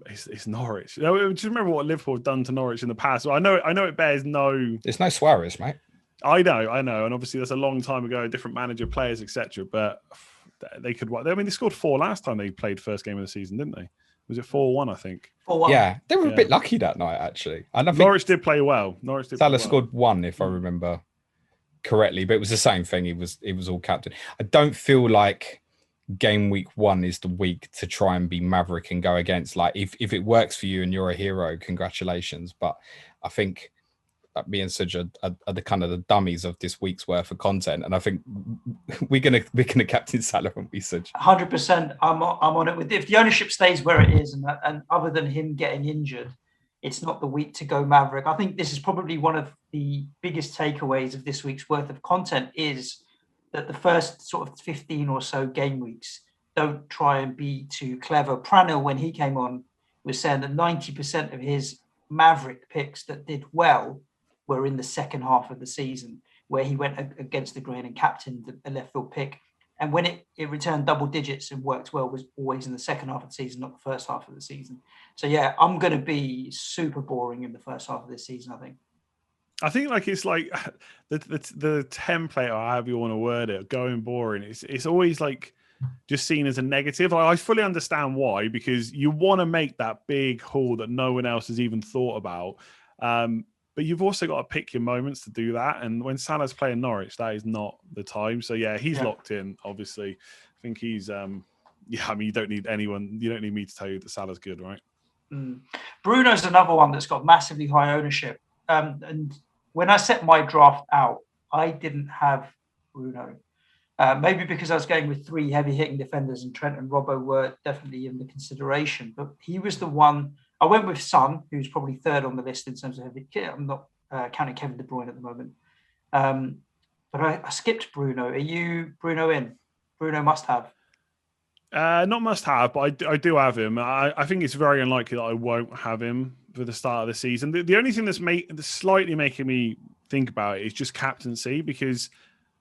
Speaker 3: it's Norwich. Just remember what Liverpool have done to Norwich in the past. Well, I know it bears no.
Speaker 2: It's no Suarez, mate.
Speaker 3: I know, and obviously that's a long time ago, different manager, players, etc. But they could. I mean, they scored 4 last time they played first game of the season, didn't they? Was it 4-1? I think.
Speaker 1: 4-1.
Speaker 2: Yeah, they were a bit lucky that night, actually. I don't
Speaker 3: Norwich did play well.
Speaker 2: Salah scored 1, if I remember correctly, but it was the same thing. He was all captain. I don't feel like Game Week 1 is the week to try and be Maverick and go against. Like, if it works for you and you're a hero, congratulations. But I think me and Suj are the kind of the dummies of this week's worth of content, and I think we're gonna captain Salah, and we Suj.
Speaker 1: 100%. I'm on it with. If the ownership stays where it is, and other than him getting injured, it's not the week to go Maverick. I think this is probably one of the biggest takeaways of this week's worth of content is that the first sort of 15 or so game weeks, don't try and be too clever. Pranil, when he came on, was saying that 90% of his Maverick picks that did well were in the second half of the season, where he went against the grain and captained a left field pick. And when it returned double digits and worked well, was always in the second half of the season, not the first half of the season. So yeah, I'm going to be super boring in the first half of this season, I think.
Speaker 3: I think like it's like the template, or however you want to word it, going boring. It's always like just seen as a negative. I fully understand why, because you want to make that big haul that no one else has even thought about. But you've also got to pick your moments to do that. And when Salah's playing Norwich, that is not the time. So yeah, he's locked in. Obviously, I think he's. I mean, you don't need anyone. You don't need me to tell you that Salah's good, right?
Speaker 1: Bruno's another one that's got massively high ownership. And when I set my draft out, I didn't have Bruno. Maybe because I was going with 3 heavy-hitting defenders, and Trent and Robbo were definitely in the consideration. But he was the one. I went with Son, who's probably third on the list in terms of heavy. I'm not counting Kevin De Bruyne at the moment. But I skipped Bruno. Are you Bruno in? Bruno must have.
Speaker 3: Not must have, but I do have him. I think it's very unlikely that I won't have him for the start of the season. The only thing that's slightly making me think about it is just captaincy, because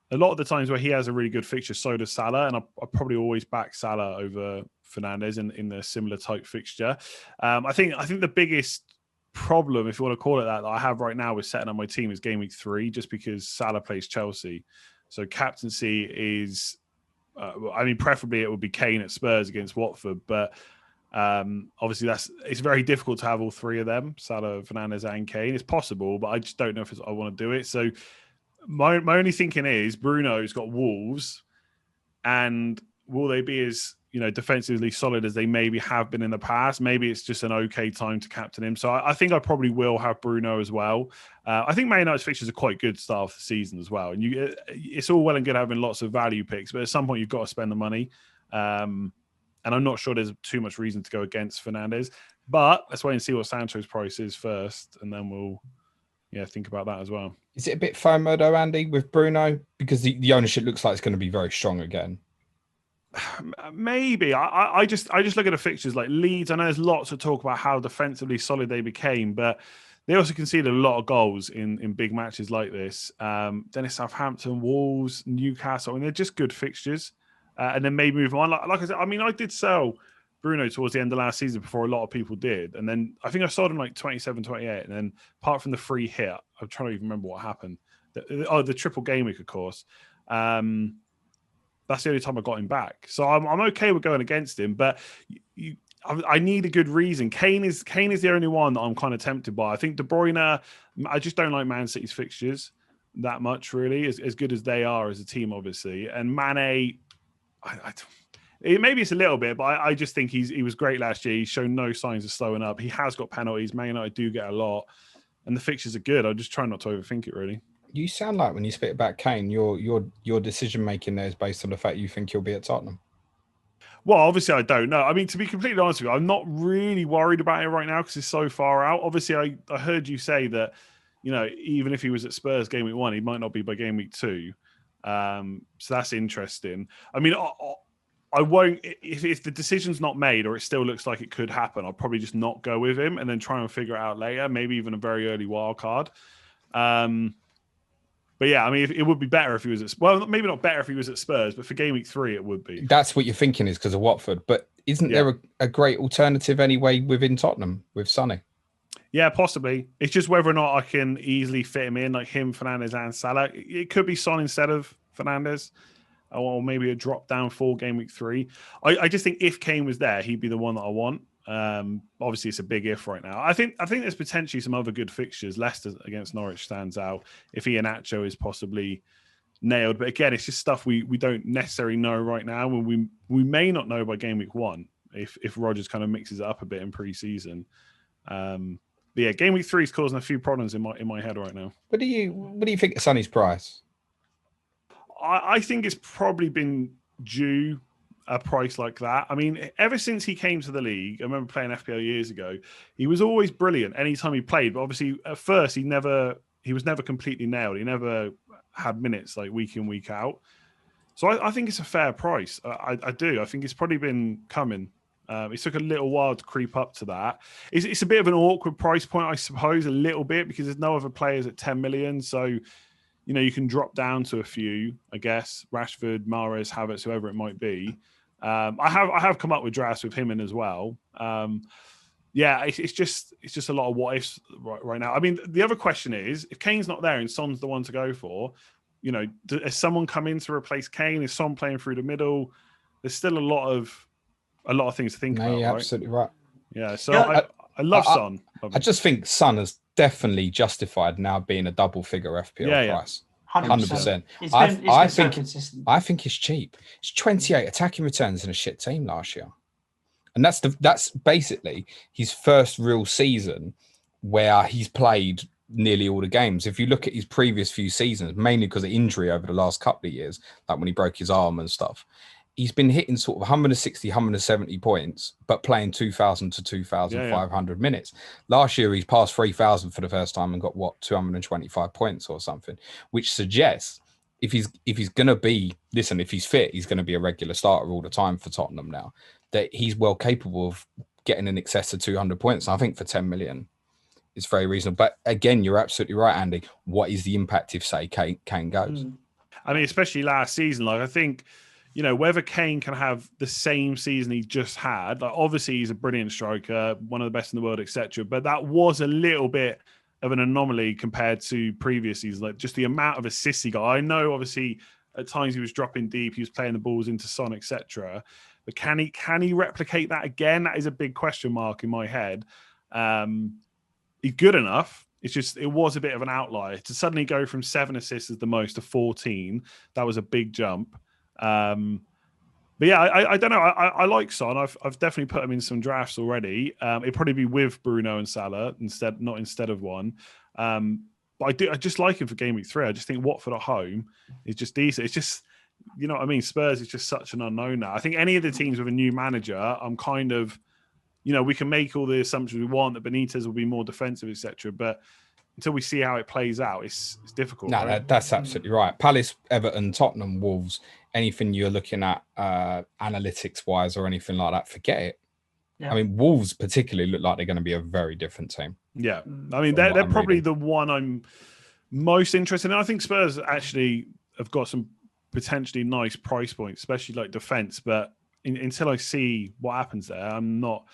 Speaker 3: a lot of the times where he has a really good fixture, so does Salah, and I probably always back Salah over Fernandes in a similar type fixture. I think the biggest problem, if you want to call it that I have right now with setting up my team is game week 3, just because Salah plays Chelsea. So captaincy is, preferably it would be Kane at Spurs against Watford, but obviously it's very difficult to have all 3 of them, Salah, Fernandes and Kane. It's possible, but I just don't know if I want to do it. So my only thinking is Bruno's got Wolves, and will they be as defensively solid as they maybe have been in the past? Maybe it's just an okay time to captain him. So I think I probably will have Bruno as well. I think Man United's fixtures are quite good start of the season as well. And it's all well and good having lots of value picks, but at some point you've got to spend the money. And I'm not sure there's too much reason to go against Fernandes. But let's wait and see what Sancho's price is first, and then we'll think about that as well.
Speaker 2: Is it a bit FOMO though, Andy, with Bruno? Because the ownership looks like it's going to be very strong again.
Speaker 3: Maybe. I just look at the fixtures like Leeds. I know there's lots of talk about how defensively solid they became, but they also conceded a lot of goals in big matches like this. Then it's Southampton, Wolves, Newcastle, and they're just good fixtures. And then maybe move on. Like I said, I did sell Bruno towards the end of last season before a lot of people did. And then I think I sold him like 27, 28. And then apart from the free hit, I'm trying to even remember what happened. The triple game week, of course. That's the only time I got him back. So I'm okay with going against him, but I need a good reason. Kane is the only one that I'm kind of tempted by. I think De Bruyne, I just don't like Man City's fixtures that much, really, as good as they are as a team, obviously. And Mane, maybe it's a little bit, but I just think he was great last year. He's shown no signs of slowing up. He has got penalties. Man United do get a lot, and the fixtures are good. I just try not to overthink it, really.
Speaker 2: You sound like when you speak about Kane, your decision making there is based on the fact you think he'll be at Tottenham.
Speaker 3: Well, obviously, I don't know. To be completely honest with you, I'm not really worried about it right now because it's so far out. Obviously, I heard you say that, even if he was at Spurs game week 1, he might not be by game week 2. So that's interesting. I won't, if the decision's not made or it still looks like it could happen, I'll probably just not go with him and then try and figure it out later, maybe even a very early wild card. But yeah, it would be better if he was maybe not better if he was at Spurs, but for game week 3, it would be.
Speaker 2: That's what you're thinking is because of Watford. But isn't there a great alternative anyway within Tottenham with Sonny?
Speaker 3: Yeah, possibly. It's just whether or not I can easily fit him in, like him, Fernandes and Salah. It could be Son instead of Fernandes, or maybe a drop down for game week 3. I just think if Kane was there, he'd be the one that I want. Obviously, it's a big if right now. I think there's potentially some other good fixtures. Leicester against Norwich stands out. If Iheanacho is possibly nailed, but again, it's just stuff we don't necessarily know right now. We may not know by game week 1 if Rodgers kind of mixes it up a bit in pre-season. But yeah, game week 3 is causing a few problems in my head right now.
Speaker 2: What do you think of Sonny's price?
Speaker 3: I think it's probably been due a price like that. I mean, ever since he came to the league, I remember playing FPL years ago, he was always brilliant anytime he played. But obviously, at first, he was never completely nailed. He never had minutes like week in, week out. So I think it's a fair price. I do. I think it's probably been coming. It took a little while to creep up to that. It's a bit of an awkward price point, I suppose, a little bit, because there's no other players at 10 million. So, you can drop down to a few, I guess. Rashford, Mahrez, Havertz, whoever it might be. I have come up with drafts with him in as well. It's just a lot of what ifs right now. I mean, the other question is, if Kane's not there and Son's the one to go for, has someone come in to replace Kane? Is Son playing through the middle? There's still a lot of things to think about.
Speaker 2: You're absolutely right.
Speaker 3: Yeah, so I love Son.
Speaker 2: I just think Son has definitely justified now being a double figure FPL price. 100%. I think it's cheap. It's 28 attacking returns in a shit team last year. And that's basically his first real season where he's played nearly all the games. If you look at his previous few seasons, mainly because of injury over the last couple of years, like when he broke his arm and stuff, he's been hitting sort of 160, 170 points, but playing 2,000 to 2,500 minutes. Last year, he's passed 3,000 for the first time and got 225 points or something, which suggests if he's going to be, if he's fit, he's going to be a regular starter all the time for Tottenham now, that he's well capable of getting in excess of 200 points. I think for 10 million, it's very reasonable. But again, you're absolutely right, Andy. What is the impact if, say, Kane goes?
Speaker 3: I mean, especially last season, I think, whether Kane can have the same season he just had, obviously he's a brilliant striker, one of the best in the world, etc. But that was a little bit of an anomaly compared to previous seasons, like just the amount of assists he got. I know, obviously, at times he was dropping deep, he was playing the balls into Son, etc. But can he replicate that again? That is a big question mark in my head. He's good enough. It's just, it was a bit of an outlier to suddenly go from 7 assists as the most to 14. That was a big jump. But yeah, I don't know. I like Son. I've definitely put him in some drafts already. It'd probably be with Bruno and Salah not instead of one. But I just like him for game week 3. I just think Watford at home is just decent. It's just, you know what I mean? Spurs is just such an unknown now. I think any of the teams with a new manager, I'm kind of, we can make all the assumptions we want that Benitez will be more defensive, etc. But until we see how it plays out, it's difficult.
Speaker 2: No, right? That's absolutely right. Palace, Everton, Tottenham, Wolves, anything you're looking at analytics-wise or anything like that, forget it. Yeah. I mean, Wolves particularly look like they're going to be a very different team.
Speaker 3: Yeah. I mean, they're probably the one I'm most interested in. I think Spurs actually have got some potentially nice price points, especially like defence. But until I see what happens there, I'm not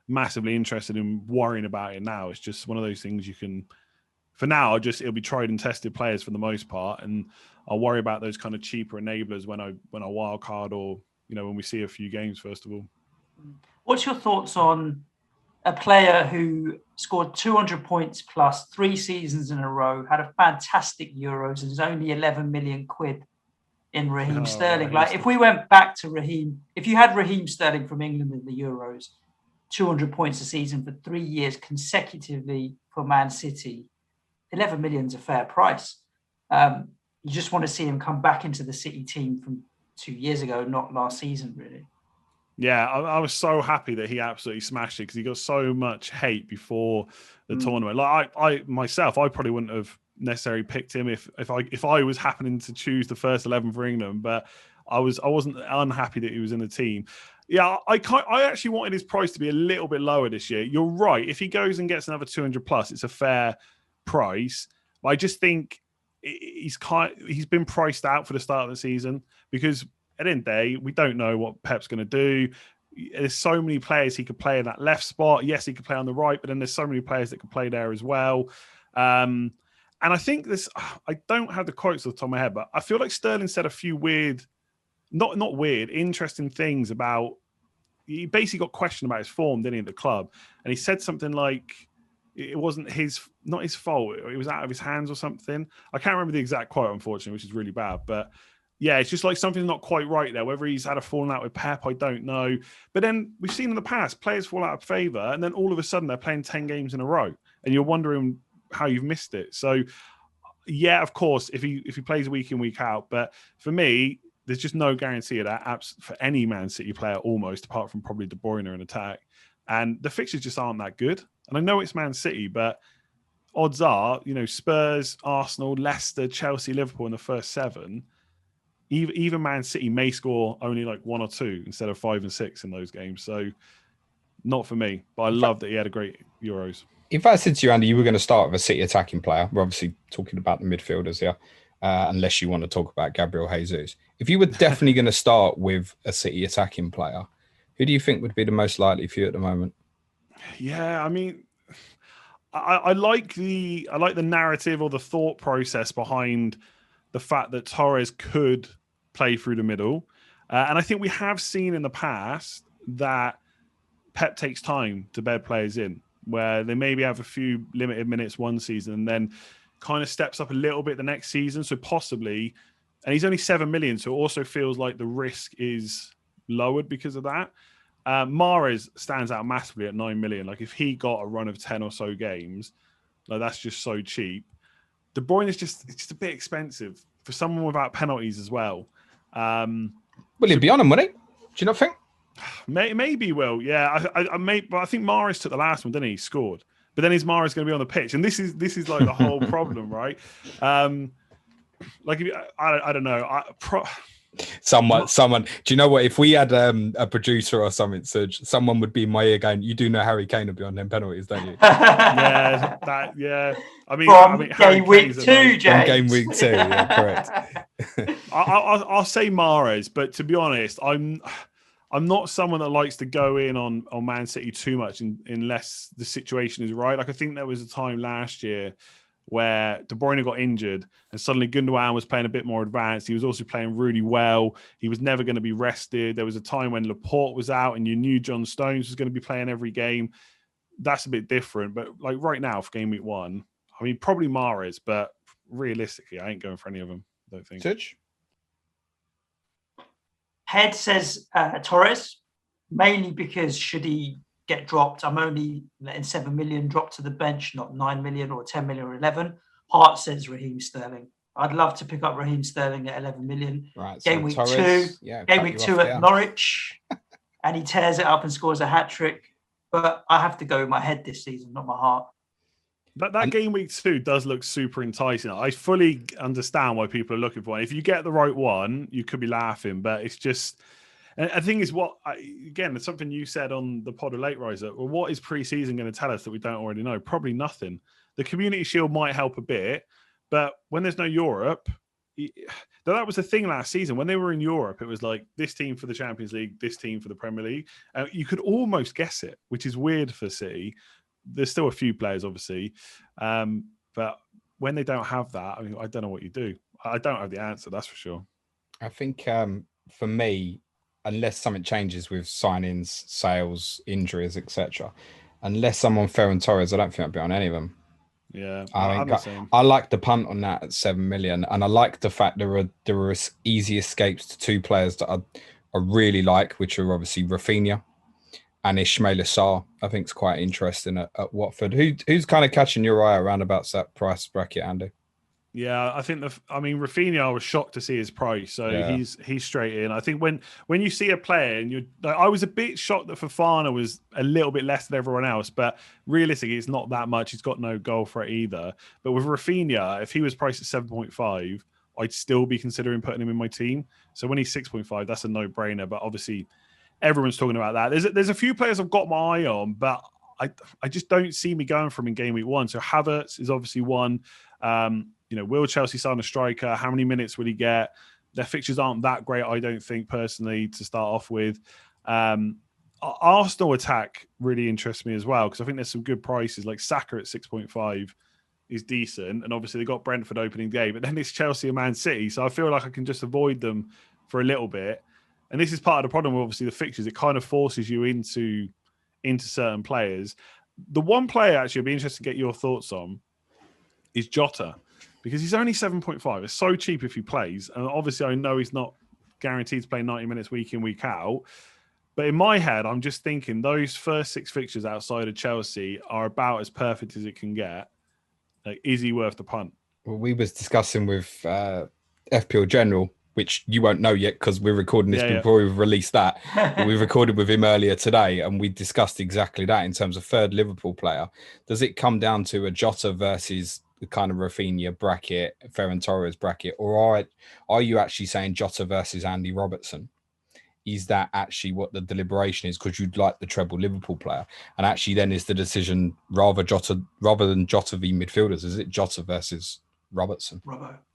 Speaker 3: massively interested in worrying about it now. It's just one of those things you can... For now, it'll be tried and tested players for the most part, and I'll worry about those kind of cheaper enablers when I wild card or when we see a few games first of all.
Speaker 1: What's your thoughts on a player who scored 200 points plus 3 seasons in a row, had a fantastic Euros, and is only 11 million quid in Raheem Sterling? Like, if we went back to Raheem, if you had Raheem Sterling from England in the Euros, 200 points a season for 3 years consecutively for Man City, 11 million is a fair price. You just want to see him come back into the City team from 2 years ago, not last season, really.
Speaker 3: Yeah, I was so happy that he absolutely smashed it because he got so much hate before the tournament. Like I myself, I probably wouldn't have necessarily picked him if I was happening to choose the first 11 for England, but I wasn't unhappy that he was in the team. Yeah, I actually wanted his price to be a little bit lower this year. You're right. If he goes and gets another 200 plus, it's a fair price. But I just think he's been priced out for the start of the season because at the end of the day, we don't know what Pep's going to do. There's so many players he could play in that left spot. Yes, he could play on the right, but then there's so many players that could play there as well. And I think I don't have the quotes off the top of my head, but I feel like Sterling said a few interesting things about, he basically got questioned about his form, didn't he, at the club? And he said something like, it wasn't not his fault. It was out of his hands or something. I can't remember the exact quote, unfortunately, which is really bad. But yeah, it's just like something's not quite right there. Whether he's had a falling out with Pep, I don't know. But then we've seen in the past, players fall out of favour, and then all of a sudden they're playing 10 games in a row. And you're wondering how you've missed it. So yeah, of course, if he plays week in, week out. But for me, there's just no guarantee of that for any Man City player almost, apart from probably De Bruyne in attack. And the fixtures just aren't that good. And I know it's Man City, but odds are, Spurs, Arsenal, Leicester, Chelsea, Liverpool in the first 7. Even Man City may score only like 1 or 2 instead of 5 and 6 in those games. So not for me, but I love that he had a great Euros.
Speaker 2: If I said to you, Andy, you were going to start with a City attacking player, we're obviously talking about the midfielders here, unless you want to talk about Gabriel Jesus. If you were definitely going to start with a City attacking player, who do you think would be the most likely for you at the moment?
Speaker 3: Yeah, I mean, I like the narrative or the thought process behind the fact that Torres could play through the middle. And I think we have seen in the past that Pep takes time to bed players in, where they maybe have a few limited minutes one season and then kind of steps up a little bit the next season. So possibly, and he's only 7 million, so it also feels like the risk is lowered because of that. Mahrez stands out massively at 9 million. Like if he got a run of 10 or so games, like that's just so cheap. De Bruyne is just a bit expensive for someone without penalties as well.
Speaker 2: Will he be on him, wouldn't he? Do you not think?
Speaker 3: Maybe he will. Yeah, but I think Mahrez took the last one, didn't he? He scored. But then is Mahrez going to be on the pitch? And this is like the whole problem, right? Like, I don't know.
Speaker 2: Someone. Do you know what? If we had a producer or something, Serge, someone would be in my ear going, "You do know Harry Kane will be on them penalties, don't you?"
Speaker 3: Yeah. I mean,
Speaker 1: game week 2, James.
Speaker 2: From game week 2, yeah, correct.
Speaker 3: I'll say Mahrez, but to be honest, I'm not someone that likes to go in on Man City too much unless the situation is right. Like I think there was a time last year where De Bruyne got injured and suddenly Gundogan was playing a bit more advanced. He was also playing really well. He was never going to be rested. There was a time when Laporte was out and you knew John Stones was going to be playing every game. That's a bit different. But like right now for game week 1, I mean, probably Mahrez, but realistically, I ain't going for any of them, I don't think.
Speaker 2: Serge?
Speaker 1: Head says Torres, mainly because should he get dropped, I'm only letting 7 million drop to the bench, not 9 million or 10 million or 11. Hart says Raheem Sterling. I'd love to pick up Raheem Sterling at 11 million.
Speaker 2: Right,
Speaker 1: game week
Speaker 2: Torres,
Speaker 1: 2, game week 2 at Norwich, and he tears it up and scores a hat-trick. But I have to go with my head this season, not my heart.
Speaker 3: That game week 2 does look super enticing. I fully understand why people are looking for it. If you get the right one, you could be laughing, but it's just... And I think it's again, it's something you said on the pod of Late Riser. Well, what is pre-season going to tell us that we don't already know? Probably nothing. The Community Shield might help a bit, but when there's no Europe, that was the thing last season. When they were in Europe, it was like this team for the Champions League, this team for the Premier League. You could almost guess it, which is weird for City. There's still a few players, obviously, but when they don't have that, I mean, I don't know what you do. I don't have the answer, that's for sure.
Speaker 2: I think for me, unless something changes with signings, sales, injuries, etc., unless someone Ferran Torres, I don't think I'd be on any of them.
Speaker 3: Yeah,
Speaker 2: I like the punt on that at 7 million, and I like the fact there are easy escapes to 2 players that I really like, which are obviously Rafinha and Ismaila Sarr. I think it's quite interesting at Watford. Who's kind of catching your eye around about that price bracket, Andy?
Speaker 3: Yeah, I think Rafinha, I was shocked to see his price, so yeah. He's straight in. I think when you see a player, and I was a bit shocked that Fofana was a little bit less than everyone else, but realistically, it's not that much. He's got no goal threat either. But with Rafinha, if he was priced at 7.5, I'd still be considering putting him in my team. So when he's 6.5, that's a no-brainer. But obviously, everyone's talking about that. There's a few players I've got my eye on, but I just don't see me going from in game week 1. So Havertz is obviously one. Will Chelsea sign a striker? How many minutes will he get? Their fixtures aren't that great, I don't think, personally, to start off with. Arsenal attack really interests me as well, because I think there's some good prices. Like Saka at 6.5 is decent. And obviously, they got Brentford opening day, but then it's Chelsea and Man City. So I feel like I can just avoid them for a little bit. And this is part of the problem with obviously the fixtures. It kind of forces you into certain players. The one player, actually, I'd be interested to get your thoughts on is Jota, because he's only 7.5. It's so cheap if he plays. And obviously, I know he's not guaranteed to play 90 minutes week in, week out. But in my head, I'm just thinking those first 6 fixtures outside of Chelsea are about as perfect as it can get. Like, is he worth the punt?
Speaker 2: Well, we was discussing with FPL General. which you won't know yet because we're recording this before we've released that. But we recorded with him earlier today, and we discussed exactly that in terms of third Liverpool player. Does it come down to a Jota versus the kind of Rafinha bracket, Ferran Torres bracket, or are you actually saying Jota versus Andy Robertson? Is that actually what the deliberation is? Because you'd like the treble Liverpool player, and actually then is the decision rather than Jota v midfielders? Is it Jota versus Robertson?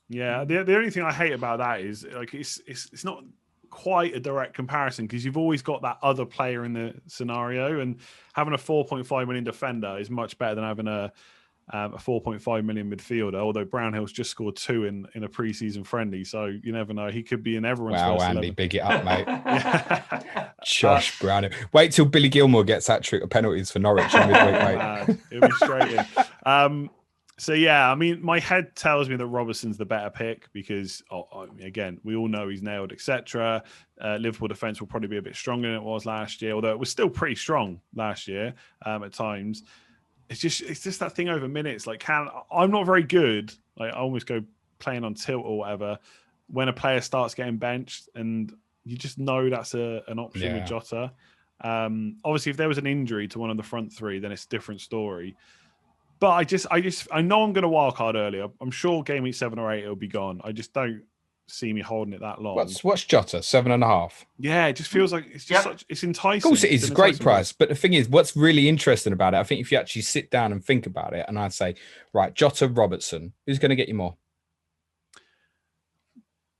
Speaker 3: Yeah, the only thing I hate about that is like it's not quite a direct comparison because you've always got that other player in the scenario, and having a 4.5 million defender is much better than having a 4.5 million midfielder, although Brownhill's just scored 2 in a preseason friendly, so you never know. He could be in everyone's
Speaker 2: first
Speaker 3: first
Speaker 2: Andy,
Speaker 3: 11.
Speaker 2: big it up, mate. Josh Brownhill. Wait till Billy Gilmore gets that trick of penalties for Norwich in midweek, mate.
Speaker 3: It'll be straight in. So, yeah, I mean, my head tells me that Robertson's the better pick because, again, we all know he's nailed, etc. Liverpool defence will probably be a bit stronger than it was last year, although it was still pretty strong last year at times. It's just that thing over minutes. Like, I'm not very good. Like, I almost go playing on tilt or whatever when a player starts getting benched, and you just know that's an option with Jota. Obviously, if there was an injury to one of the front three, then it's a different story. But I know I'm going to wildcard earlier. I'm sure game week 7 or 8 it'll be gone. I just don't see me holding it that long.
Speaker 2: What's Jota? 7.5.
Speaker 3: Yeah, it just feels like it's just it's enticing.
Speaker 2: Of course, it is a great price. But the thing is, what's really interesting about it, I think if you actually sit down and think about it, and I'd say, right, Jota, Robertson, who's going to get you more?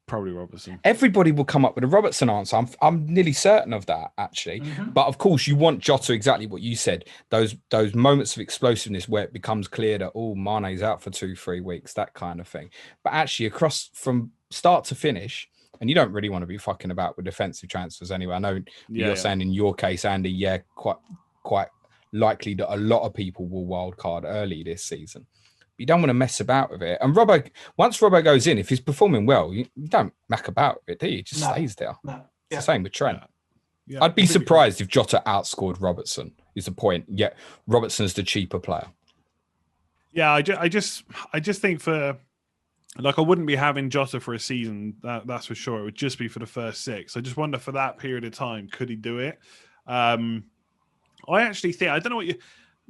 Speaker 3: Probably Robertson.
Speaker 2: Everybody will come up with a Robertson answer. I'm nearly certain of that, actually. Mm-hmm. But of course, you want Jota, exactly what you said. Those moments of explosiveness where it becomes clear that, Mane's out for 2-3 weeks, that kind of thing. But actually, across from start to finish, and you don't really want to be fucking about with defensive transfers anyway. I know you're saying in your case, Andy, quite likely that a lot of people will wildcard early this season. You don't want to mess about with it. And once Robbo goes in, if he's performing well, you don't muck about with it, do you? It just stays there. No. It's the same with Trent. Yeah. I'd be surprised if Jota outscored Robertson, is the point. Yet Robertson's the cheaper player.
Speaker 3: Yeah, I just think for, like, I wouldn't be having Jota for a season, that's for sure. It would just be for the first 6. I just wonder for that period of time, could he do it? I actually think, I don't know what you...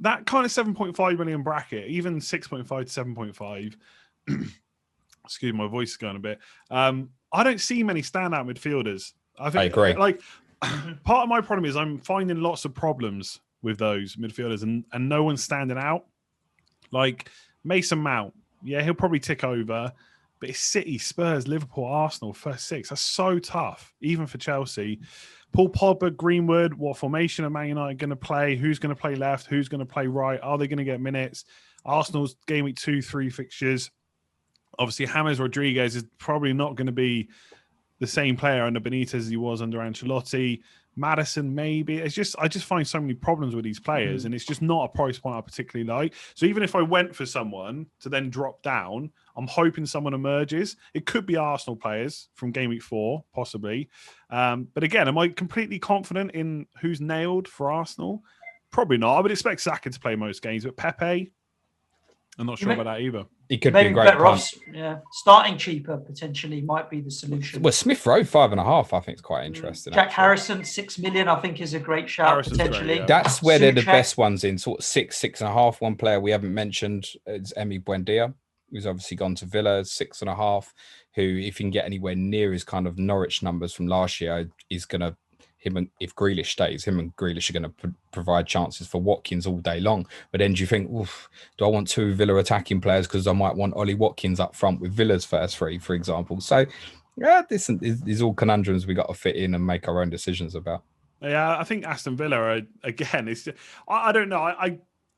Speaker 3: That kind of 7.5 million bracket, even 6.5 to 7.5, excuse me, my voice is going a bit. I don't see many standout midfielders. I agree. Like, part of my problem is I'm finding lots of problems with those midfielders and no one's standing out. Like Mason Mount, he'll probably tick over, but it's City, Spurs, Liverpool, Arsenal, first 6. That's so tough, even for Chelsea. Paul Pogba, Greenwood, what formation are Man United going to play? Who's going to play left? Who's going to play right? Are they going to get minutes? Arsenal's game week 2-3 fixtures. Obviously, James Rodriguez is probably not going to be the same player under Benitez as he was under Ancelotti. Maddison, maybe. I just find so many problems with these players, and it's just not a price point I particularly like. So even if I went for someone to then drop down, I'm hoping someone emerges. It could be Arsenal players from game week 4, possibly. But again, am I completely confident in who's nailed for Arsenal? Probably not. I would expect Saka to play most games, but Pepe, I'm not sure about that either.
Speaker 2: He could be a great punt.
Speaker 1: Starting cheaper potentially might be the solution.
Speaker 2: Well, Smith Rowe 5.5, I think is quite interesting.
Speaker 1: Jack Harrison 6 million, I think is a great shout. Harrison's potentially.
Speaker 2: Great, That's where they're the best ones in sort of 6.5. One player we haven't mentioned is Emi Buendia, who's obviously gone to Villa, 6.5. Who, if you can get anywhere near his kind of Norwich numbers from last year, is going to. If Grealish stays, him and Grealish are going to provide chances for Watkins all day long. But then do you think, do I want 2 Villa attacking players because I might want Ollie Watkins up front with Villa's first 3, for example? So, this is all conundrums we got to fit in and make our own decisions about.
Speaker 3: Yeah, I think Aston Villa again. I don't know.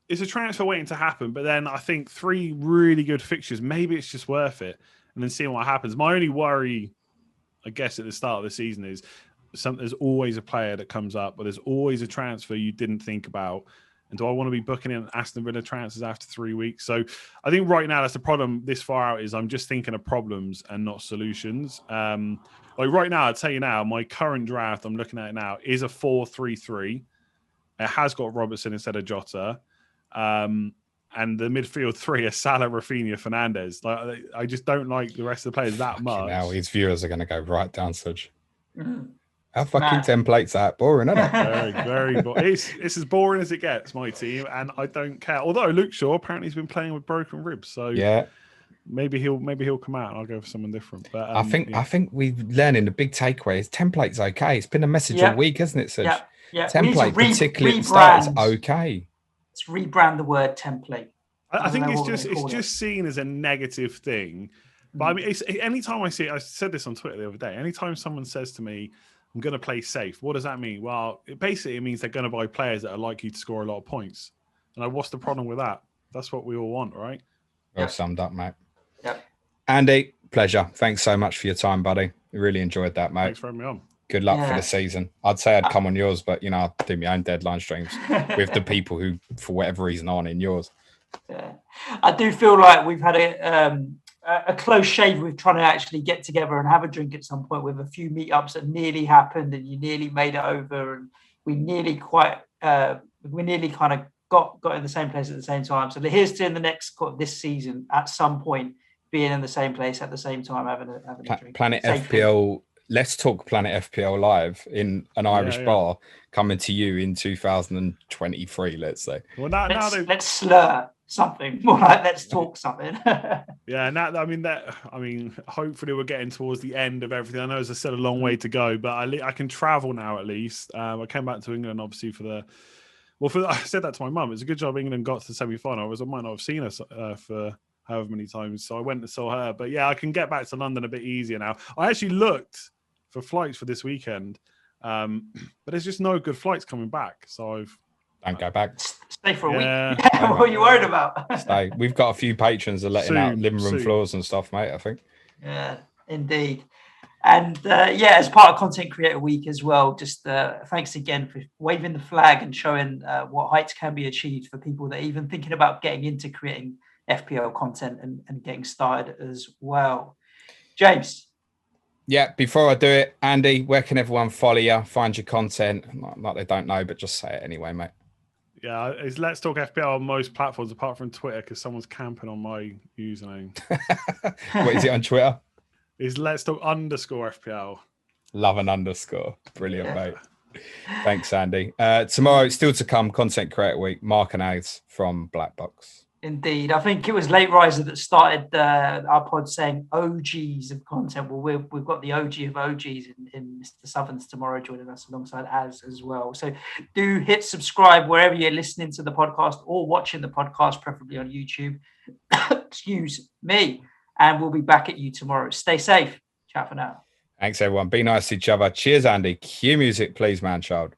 Speaker 3: It's a transfer waiting to happen, but then I think 3 really good fixtures. Maybe it's just worth it, and then seeing what happens. My only worry, I guess, at the start of the season is. There's always a player that comes up, but there's always a transfer you didn't think about. And do I want to be booking in Aston Villa transfers after 3 weeks? So I think right now that's the problem this far out is I'm just thinking of problems and not solutions. Like right now, I'll tell you now, my current draft I'm looking at it now is a 4-3-3. It has got Robertson instead of Jota. And and the midfield three are Salah, Rafinha, Fernandes. Like, I just don't like the rest of the players that much.
Speaker 2: Now his viewers are going to go right down, Such.
Speaker 1: Mm.
Speaker 2: How fucking templates that boring, isn't it?
Speaker 3: Very, very boring. It's as boring as it gets, my team, and I don't care. Although Luke Shaw apparently has been playing with broken ribs, so
Speaker 2: yeah,
Speaker 3: maybe he'll come out and I'll go for someone different. But
Speaker 2: I think we're learning the big takeaway is templates okay. It's been a message all week, hasn't it, Such?
Speaker 1: Yeah.
Speaker 2: Template, particularly at the start, is okay.
Speaker 1: Let's rebrand the word template.
Speaker 3: I think it's just seen as a negative thing. But I mean, anytime I see it, I said this on Twitter the other day. Anytime someone says to me, "I'm going to play safe," what does that mean? Well, it means they're going to buy players that are likely to score a lot of points. And what's the problem with that? That's what we all want, right?
Speaker 2: Well summed up, mate.
Speaker 1: Yep.
Speaker 2: Andy, pleasure. Thanks so much for your time, buddy. Really enjoyed that, mate.
Speaker 3: Thanks for having me on.
Speaker 2: Good luck for the season. I'd say I'd come on yours, but I'd do my own deadline streams with the people who, for whatever reason, aren't in yours.
Speaker 1: Yeah. I do feel like we've had a close shave with trying to actually get together and have a drink at some point, with a few meetups that nearly happened and you nearly made it over, and we nearly kind of got in the same place at the same time. So here's to in the next this season at some point being in the same place at the same time, having a drink.
Speaker 2: Planet FPL. Let's talk Planet FPL live in an Irish bar coming to you in 2023. Let's say.
Speaker 3: Well,
Speaker 1: let's slur something more like let's talk something.
Speaker 3: Hopefully we're getting towards the end of everything. I know there's still a long way to go, but I can travel now at least. I came back to England obviously I said that to my mum. It's a good job England got to the semi-final. I might not have seen her for however many times, so I went and saw her. But yeah, I can get back to London a bit easier now. I actually looked for flights for this weekend, but there's just no good flights coming back. So
Speaker 2: don't go back.
Speaker 1: Stay for a week. Yeah, what are you worried about?
Speaker 2: Stay. We've got a few patrons that are letting out living room floors and stuff, mate, I think.
Speaker 1: Yeah, indeed. And as part of Content Creator Week as well, just thanks again for waving the flag and showing what heights can be achieved for people that are even thinking about getting into creating FPL content and getting started as well. James.
Speaker 2: Yeah, before I do it, Andy, where can everyone follow you, find your content? Not they don't know, but just say it anyway, mate.
Speaker 3: Yeah, it's Let's Talk FPL on most platforms apart from Twitter, because someone's camping on my username.
Speaker 2: What is it on Twitter?
Speaker 3: It's Let's Talk _FPL.
Speaker 2: Love an underscore. Brilliant, mate. Thanks, Andy. Tomorrow, still to come, Content Creator Week, Mark and Ags from Blackbox.
Speaker 1: Indeed. I think it was Late Riser that started our pod saying OGs of content. Well, we've got the OG of OGs in Mr. Southerns tomorrow joining us alongside as well. So do hit subscribe wherever you're listening to the podcast or watching the podcast, preferably on YouTube. Excuse me. And we'll be back at you tomorrow. Stay safe. Ciao for now.
Speaker 2: Thanks, everyone. Be nice to each other. Cheers, Andy. Cue music, please, man child.